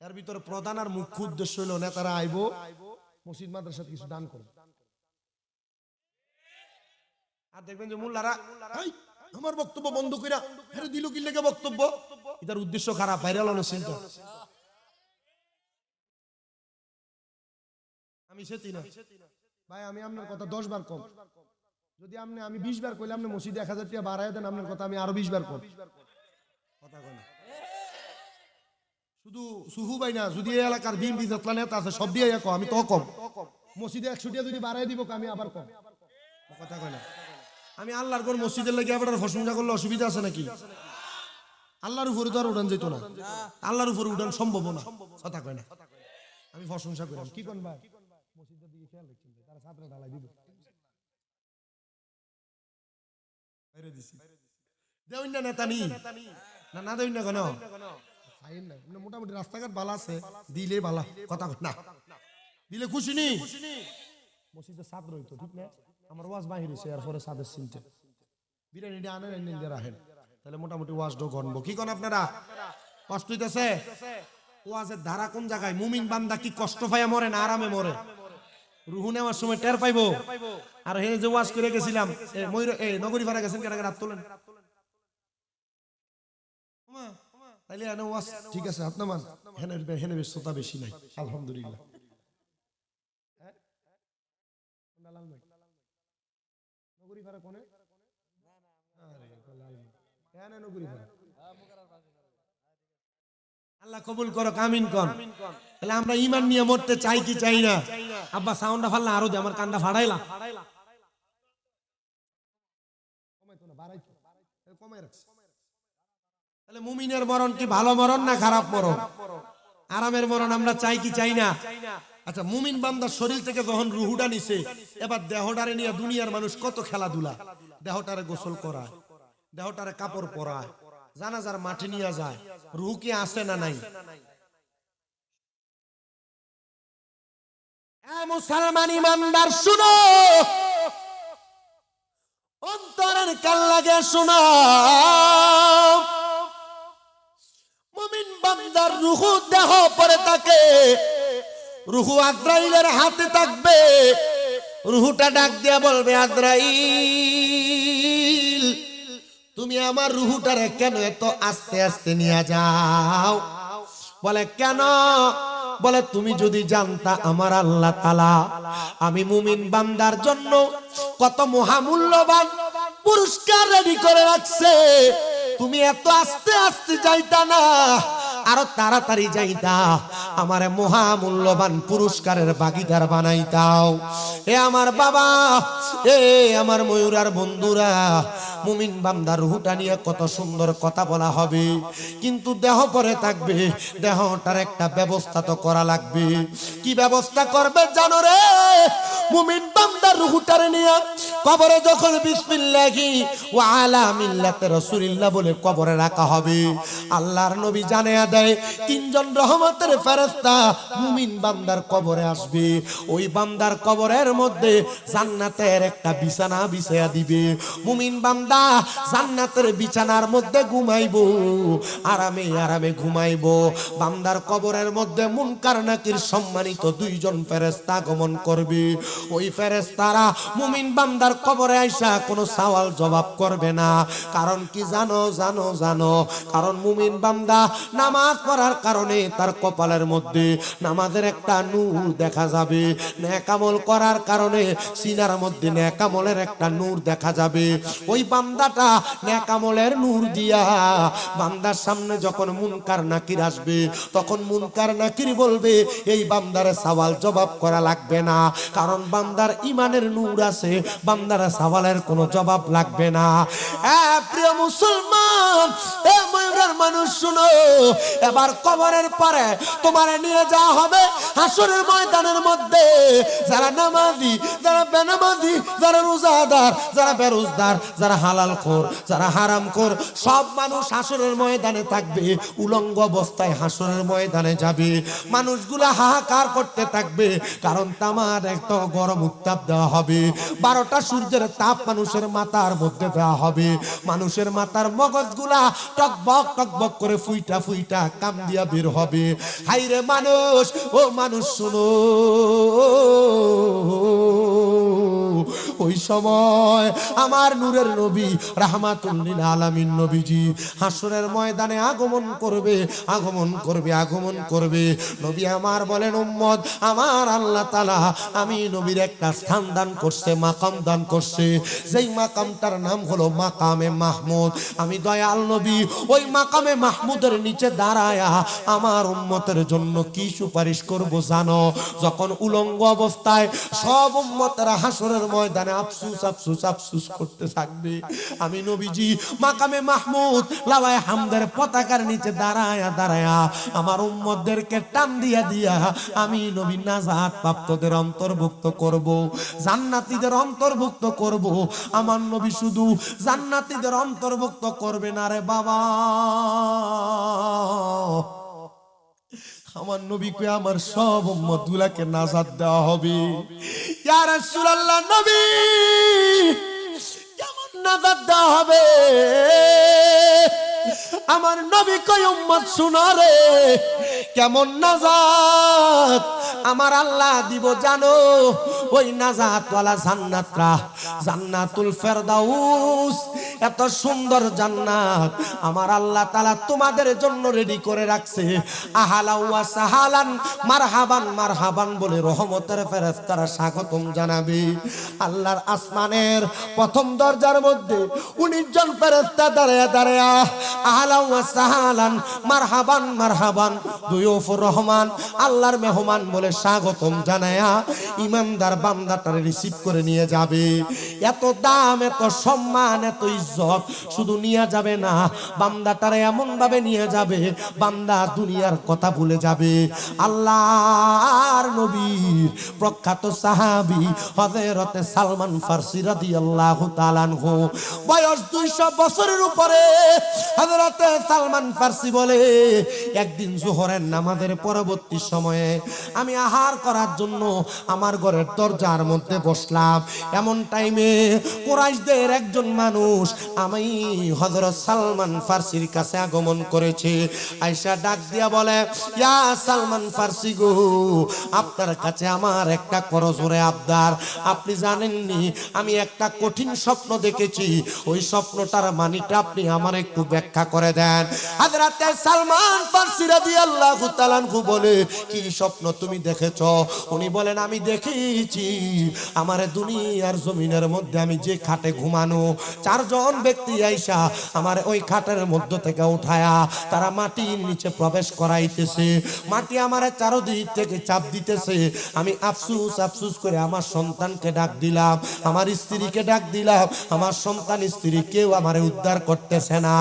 এর ভিতরে প্রধান আর মুখ্য উদ্দেশ্য হলো নেতারা আইবো, মসজিদ মাদ্রাসাতে কিছু দান করবে। আর দেখবেন যে মোল্লারা আমার বক্তব্য বন্ধ কইরা হেরে দিল কি লেগে বক্তব্য, এটার উদ্দেশ্য খারাপ, ভাইরাল হলো চিন্তা। আমি সেটি না ভাই, আমি আপনার কথা 10 বার কম, যদি আমি 20 বার কইলে আপনি মসজিদে 1000 টাকা বাড়ায় দেন, আপনার কথা আমি আরো 20 বার কম। কথা কয় না শুধু সুহু ভাই না, যদি এই এলাকার বিএনপি যতলা নেতা আছে সব দিয়ে কম, আমি তো কম। মসজিদে 100 টাকা যদি বাড়ায় দিব আমি আবার কম। কথা কয় না। আমি আল্লাহর ঘর মসজিদের লাগি আবার প্রশংসা করলে অসুবিধা আছে নাকি? আল্লাহর উপরে তো আর উঠান যেত না, আল্লাহর উপরে উঠান সম্ভব না। কথা কয় না, আমি প্রশংসা করলাম। কি কোন ভাই মসজিদের দিকে খেয়াল রাখছেন, তারা ছাত্র ঢালাই দিব বাইরে দিছি দেউন না নেতা নি না, না দেউন না কেন ফাইন না, মোটামুটি রাস্তাঘাট ভালো আছে, দিলে ভালো। কথা কয় না, দিলে খুশি নি। মসজিদের ছাত্র হইতো ঠিক না, আমার ওয়াজ বাহির হইছে, এরপরে সাদের চিনতে বিরিয়ানিটা আনেন, এনে দিয়ে রাখেন, তাহলে মোটামুটি ওয়াজটাও গণবো। কি কোন আপনারা কষ্ট হইতেছে? ওয়াজের ধারা কোন জায়গায়? মুমিন বান্দা কি কষ্ট পাইয়া মরে না আরামে মরে? রুহু নেওয়ার সময় টের পাইবো। আর হে যে ওয়াজ করে গেছিলাম ময়ূর নগরী ভাড়া গেছেন কেন, রাত তোলেন তাইলে এনে ওয়াজ ঠিক আছে, আপনার মান হেনে ব্যস্ততা বেশি নাই আলহামদুলিল্লাহ। নগরী ভাড়া কোনে? আল্লাহ কবুল করো, আমিন কোন। তাহলে আমরা ঈমান নিয়ে মরতে চাই কি চাই না? আব্বা সাউন্ডটা ফালনা আরো দে, আমার কানটা ফাড়াইলা। তাহলে মুমিনের মরণ কি ভালো মরণ না খারাপ মরণ? আরামের মরণ আমরা চাই কি চাই না? আচ্ছা, মুমিন বান্দার শরীর থেকে যখন রুহুটা নিছে, এবার দেহটারে নিয়ে দুনিয়ার মানুষ কত খেলাধুলা। দেহটারে গোসল করায়, দেহটারে কাপড় পরায়, জানাজার মাঠে নিয়ে যায়, রুহু কি আছে না নাই? মুসলমান ইমানদার শুনো, অন্তরের কান লাগে শোনো, মুমিন বান্দার রুহু দেহ পরে থাকে, রুহু আজরাইলের হাতে থাকবে। রুহুটা ডাক দিয়া বলবে, আজরাইল তুমি আমার রুহুটারে কেন এত আস্তে আস্তে নিয়ে যাও? বলে কেন? বলে তুমি যদি জানতা আমার আল্লাহ তাআলা আমি মুমিন বান্দার জন্য কত মহামূল্যবান পুরস্কার রেডি করে রাখছে, তুমি এত আস্তে আস্তে যাইতা না, আরো তাড়াতাড়ি যাইতা, আমারে মহামূল্যবান পুরস্কারের ভাগীদার বানাইতাও। এ আমার বাবা, এ আমার ময়ূরার বন্ধুরা, মুমিন বান্দার রূহটা নিয়ে কত সুন্দর কথা বলা হবে, কিন্তু দেহ পরে থাকবে, দেহটার একটা ব্যবস্থা তো করা লাগবে। কি ব্যবস্থা করবে জানো রে? মুমিন বান্দার রূহটারে নিয়ে কবরে যখন বিসমিল্লাহি ওয়া আলা মিল্লাতি রাসূলিল্লাহ বলে কবরে রাখা হবে, আল্লাহর নবী জানিয়ে দেয় তিনজন রহমতের ফেরেশতা মুমিন বান্দার কবরে আসবে। ওই বান্দার কবরের মধ্যে জান্নাতের একটা বিছানা বিছায়া দিবে। মুমিন বান্দা জান্নাতের বিছানার মধ্যে ঘুমাইবো, আরামে আরামে ঘুমাইবো। বান্দার কবরের মধ্যে মুনকার নাকির সম্মানিত দুইজন ফেরেশতা আগমন করবে। ওই ফেরেশতারা মুমিন বান্দার কবরে আইসা কোনো সওয়াল জবাব করবে না। কারণ কি জানো? জানো জানো কারণ মুমিন বান্দা নামাজ পড়ার কারণে তার কপালের মধ্যে নামাজের একটা নূর দেখা যাবে, নেক আমল করার কারণে সিনার মধ্যে নেক আমলের একটা নূর দেখা যাবে। ওই বান্দাটা নেক আমলের নূর দিয়া বান্দার সামনে যখন মুনকার নাকির আসবে, তখন মুনকার নাকির বলবে এই বান্দারে সওয়াল জবাব করা লাগবে না, কারণ বান্দার ইমানের নূর আছে, বান্দার সওয়ালের কোনো জবাব লাগবে না। প্রিয় মুসলমান, এ ময়ূরের মানুষ শুনো, এবার কবরের পরে তোমারে নিয়ে যাওয়া হবে হাসরের ময়দানের মধ্যে। যারা নামাজি, যারা বেনামাজি, যারা রোজাদার, যারা বেরোজদার, যারা হালালখোর, যারা হারামখোর, সব মানুষ হাসরের ময়দানে থাকবে। উলঙ্গ অবস্থায় হাসরের ময়দানে যাবে। মানুষগুলা হাহাকার করতে থাকবে, কারণ তামার একটা গরম উত্তাপ দেওয়া হবে, 12টা সূর্যের তাপ মানুষের মাথার মধ্যে দেওয়া হবে, মানুষের মাথার মগজগুলা টকবক টকবক করে ফুইটা ফুইটা কাম দিয়া বের হবে। হাইরে মানুষ, ও মানুষ শুনো, ওই সময় আমার নূরের নবী রাহমাতুল লিল আলামিন নবীজি হাসরের ময়দানে আগমন করবে, আগমন করবে, আগমন করবে। নবী আমার বলেন, উম্মত আমার, আল্লাহ তাআলা আমি নবীর একটা স্থান দান করছে, মাকাম দান করছে, যেই মাকামটার নাম হলো মাকামে মাহমুদ। আমি দয়াল নবী ওই মাকামে মাহমুদের নিচে দাঁড়ায়া আমার উম্মতের জন্য কি সুপারিশ করব জানো? যখন উলঙ্গ অবস্থায় সব উম্মতেরা হাসরের ময়দানে আফসুস আফসুস আফসুস করতে থাকবে, আমি নবীজি মাকামে মাহমুদ লাওয়ায়ে হামদের পতাকার নিচে দাঁড়ায়া দাঁড়ায়া আমার উম্মতদেরকে টান দিয়া দিয়া আমি নবী নাজাত প্রাপ্তদের অন্তর্ভুক্ত করব, জান্নাতীদের অন্তর্ভুক্ত করব। আমার নবী শুধু জান্নাতীদের অন্তর্ভুক্ত করবে না রে বাবা, আমার নবীকে আমার সব উম্মতগুলাকে নাজাত দেওয়া হবে। ইয়া রাসূলুল্লাহ, নবী কেমন নাজাত দেওয়া হবে? আমার নবী কয়, উম্মত শুনো রে, কেমন নাজাত আমার আল্লাহ দিব জানো? ওই নাজাত ওয়ালা জান্নাতরা, জান্নাতুল ফেরদাউস, এত সুন্দর জান্নাত আমার আল্লাহ তাআলা তোমাদের জন্য রেডি করে রাখছে। আহালান ওয়া সাহালান, মারহাবান মারহাবান বলে রহমতের ফেরেশতারা স্বাগতম জানাবে। আল্লাহর আসমানের প্রথম দরজার মধ্যে 19 জন ফেরেশতা দাঁড়ায়া দাঁড়ায়া আহালান ওয়া সাহালান, মারহাবান মারহাবান, দুয়ুফুর রহমান, আল্লাহর মেহমান বলে স্বাগতম জানায়া ইমানদার বান্দাটারে রিসিভ করে নিয়ে যাবে। এত দাম, এত সম্মান, এত ইজ্জত শুধু নিয়ে যাবে না, বান্দাটারে এমন ভাবে নিয়ে যাবে বান্দা দুনিয়ার কথা ভুলে যাবে। আল্লাহর নবীর প্রখ্যাত সাহাবী হযরতে সালমান ফারসি রাদিয়াল্লাহু তাআলা আনহু, বয়স 200 বছরের উপরে হযরতে সালমান ফারসি বলে, একদিন যোহরের নামাজের পরবর্তী সময়ে আমি আহার করার জন্য আমার ঘরের দরজার মধ্যে বসলাম। এমন টাইমে কুরাইশদের একজন মানুষ আমি হযরত সালমান ফারসির কাছে আগমন করেছে। আয়েশা ডাক দিয়া বলে, ইয়া সালমান ফারসি গো, আপনার কাছে আমার একটা করজোরে আবদার। আপনি জানেননি আমি একটা কঠিন স্বপ্ন দেখেছি, ওই স্বপ্নটার মানেটা আপনি আমার একটু ব্যাখ্যা করে দেন। হযরত সালমান ফারসি রাদিয়াল্লাহু তাআলা আনহু বলে, কি স্বপ্ন তুমি দেখেছো? উনি বলেন, আমি দেখেছি আমার দুনিয়ার জমিনের মধ্যে আমি যে খাটে ঘুমানো, 4 জন ব্যক্তি আইসা আমার ওই খাটের মধ্য থেকে উঠায়া তারা মাটির নিচে প্রবেশ করাইতেছে, মাটি আমার চারদিক থেকে চাপ দিতেছে। আমি আফসুস আফসুস করে আমার সন্তানকে ডাক দিলাম, আমার স্ত্রীকে ডাক দিলাম, আমার সন্তান স্ত্রী কেউ আমার উদ্ধার করতেছে না।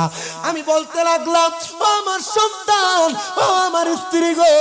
আমি বলতে লাগলাম, ও আমার সন্তান, ও আমার স্ত্রী গো,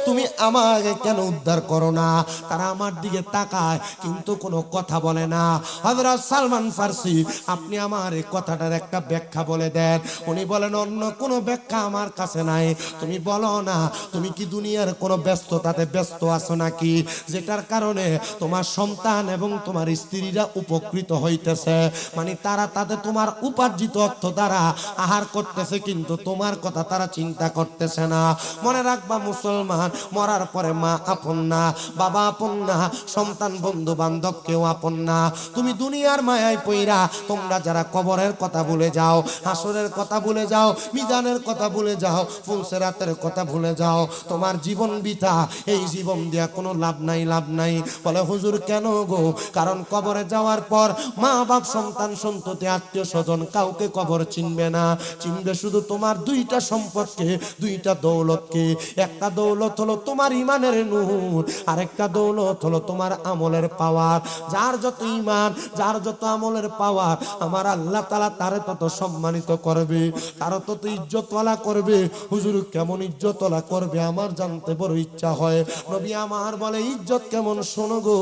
তুমি আমাকে কেন উদ্ধার করো না? তারা আমার দিকে তাকায় কিন্তু কোনো কথা বলে না। হযরত সালমান ফারসি, আপনি আমার এই কথাটার একটা ব্যাখ্যা বলে দেন। উনি বলেন, অন্য কোনো ব্যাখ্যা আমার কাছে নাই, তুমি বলো না, তুমি কি দুনিয়ার কোনো ব্যস্ততাতে ব্যস্ত আছো নাকি, যেটার কারণে তোমার সন্তান এবং তোমার স্ত্রীরা উপকৃত হইতেছে? মানে তারা তাদের তোমার উপার্জিত অর্থ দ্বারা আহার করতেছে, কিন্তু তোমার কথা তারা চিন্তা করতেছে না। মনে রাখবা মুসলমান, মরার পরে মা আপন না, বাবা আপন না, সন্তান বন্ধু বান্ধব কেউ আপন না। তুমি দুনিয়ার মায়ায় পইরা তোমরা যারা কবরের কথা ভুলে যাও, হাসরের কথা ভুলে যাও, মিজানের কথা ভুলে যাও, ফুলসেরাতের কথা ভুলে যাও, তোমার জীবন বৃথা। এই জীবন দিয়া কোনো লাভ নাই, লাভ নাই। বলে, হুজুর কেন গো? কারণ কবরে যাওয়ার পর মা বাপ, সন্তান সন্ততি, আত্মীয় স্বজন কাউকে কবর চিনবে না, চিনবে শুধু তোমার 2টা সম্পদকে, 2টা দৌলতকে। একটা দৌলত হলো তোমার ইমানের নূর, আরেকটা দৌলত হলো তোমার আমলের পাওয়ার। যার যত ইমান, যার যত আমলের পাওয়ার, আমার আল্লাহ আল্লাহ তাআলা তারে তত সম্মানিত করবে, তারে তত ইজ্জতওয়ালা করবে। হুজুর কেমন ইজ্জতওয়ালা করবে আমার জানতে বড় ইচ্ছা হয়। নবী আমার বলে ইজ্জত কেমন শোনো গো,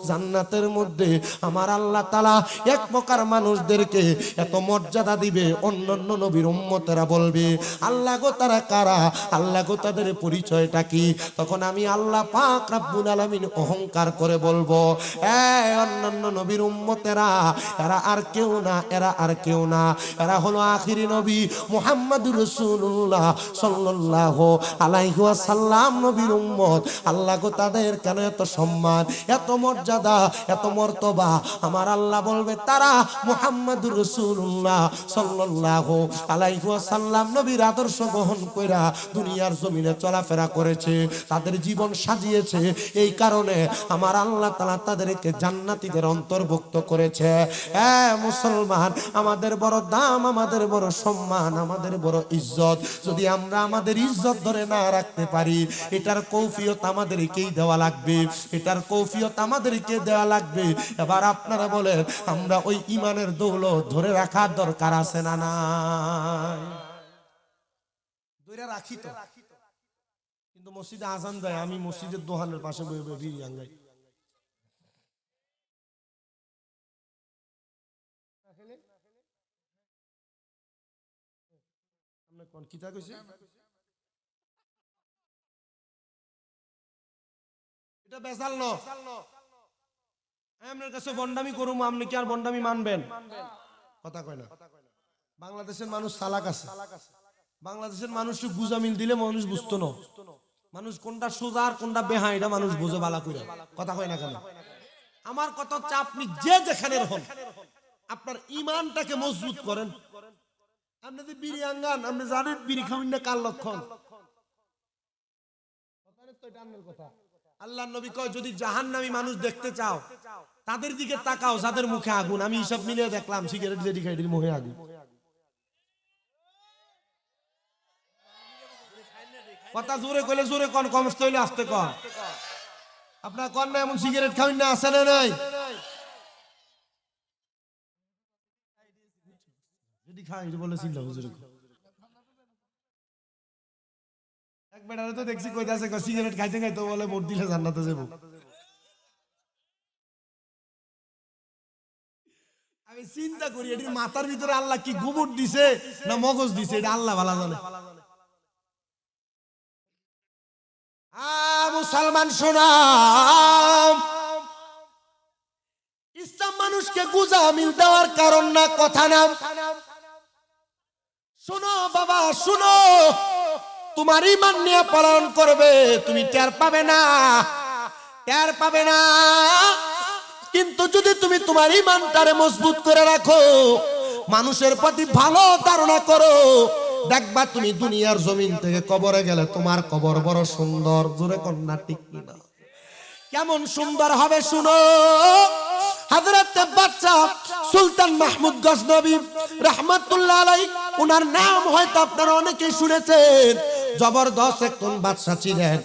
জান্নাতের মধ্যে আমার আল্লাহ তাআলা এক প্রকার মানুষদেরকে এত মর্যাদা দিবে, অন্যান্য নবীর উম্মতেরা বলবে আল্লাহ গো তারা কারা, আল্লাহ গো তাদের পরিচয়টা কি? তখন আমি আল্লাহ পাক রব্বুল আলামিন অহংকার করে বলবো অন্যান্য নবীর উম্মতেরা এরা আর কেউ না, এরা আর কেউ না, এরা হলো আখিরি নবী মুহাম্মদুর রাসূলুল্লাহ সাল্লাল্লাহু আলাইহি ওয়াসাল্লাম নবীর উম্মত। আল্লাহ গো তাদের কেন এত সম্মান, এত মর্যাদা, এত মর্তবা? আমার আল্লাহ বলবে তারা মুহাম্মদুর রাসূলুল্লাহ সাল্লাল্লাহু আলাইহি ওয়াসাল্লাম নবীর আদর্শ গ্রহণ কইরা দুনিয়ার জমিনে চলাফেরা করেছে, তাদের জীবন সাজিয়েছে। এই কারণে আমার আল্লাহ তাআলা তাদেরকে জান্নাতীদের অন্তর্ভুক্ত করেছে। মুসলমান, আমাদের বড় দাম, আমাদের বড় সম্মান, আমাদের বড় ইজ্জত। যদি আমরা আমাদের ইজ্জত ধরে না রাখতে পারি, এটার কৌফিয়ত আমাদেরকেই দেওয়া লাগবে, এটার কৌফিয়ত আমাদেরকে দেওয়া লাগবে। এবার আপনারা বলেন আমরা ওই ইমানের দৌলত ধরে রাখার দরকার আছে না নাই? ধরে রাখি তো, কিন্তু মসজিদে আজান দেয়, আমি মসজিদের দোকানের পাশে বসে বসে বিড়ি আঙ্গাই। এটা বেজাল ন, আপনার কাছে বন্ডামি করুম, আপনি কি আর বন্ডামি মানবেন? কথা কয় না। বাংলাদেশের মানুষ চালাক আছে, বাংলাদেশের মানুষ গুজামিল দিলে মানুষ বুঝতো না, মানুষ কোনটা সোজা আর কোনটা বেহা এটা মানুষ বুঝে বালা করে। কথা কয় না কেন? আমার কথা হচ্ছে আপনি যে যেখানে হন আপনার ইমানটাকে মজবুত করেন। আপনি যে বিড়ি আঙ্গান, আপনি জানেন বিড়ি খাবেন না কার লক্ষণ? আল্লাহর নবী কয় যদি জাহান্নামী মানুষ দেখতে চাও তাদের দিকে তাকাও যাদের মুখে আগুন। আমি হিসাব মিলিয়ে দেখলাম সিগারেট যেটি খাই এটির মুখে আগুন। কথা জোরে কইলে জোরে কন, কমস্ত হইলে আস্তে কন। আপনার কন না এমন সিগারেট খাবেন না, আছে না নাই? যেটি খাই বলে চিন্তা হুজুরে এক বেটারে তো দেখছি কইতাছে সিগারেট খাইতে খাইতে বলে ভোট দিলে জান্নাতে যাবো। আমি চিন্তা করি এটির মাথার ভিতরে আল্লাহ কি গোবর দিছে না মগজ দিছে, এটা আল্লাহ ভালো জানে। মুসলমান শোনাম, ইসলাম মানুষকে গুজামিল দেওয়ার কারণ না, কথা না। শোনো বাবা শোনো, তোমার ঈমান নিয়ে পালন করবে, তুমি টের পাবে না, টের পাবে না। কিন্তু যদি তুমি তোমার ঈমানটারে মজবুত করে রাখো, মানুষের প্রতি ভালো ধারণা করো, দেখবা তুমি দুনিয়ার জমিন থেকে কবরে গেলে তোমার কবর বড় সুন্দর। জোরে কন্যা ঠিক কিনা? কেমন সুন্দর হবে শুনো। হযরত বাদশা সুলতান মাহমুদ গজনবী রাহমাতুল্লাহ আলাইহি, ওনার নাম হয়তো আপনারা অনেকেই শুনেছেন। জবরদস্ত একজন বাদশা ছিলেন।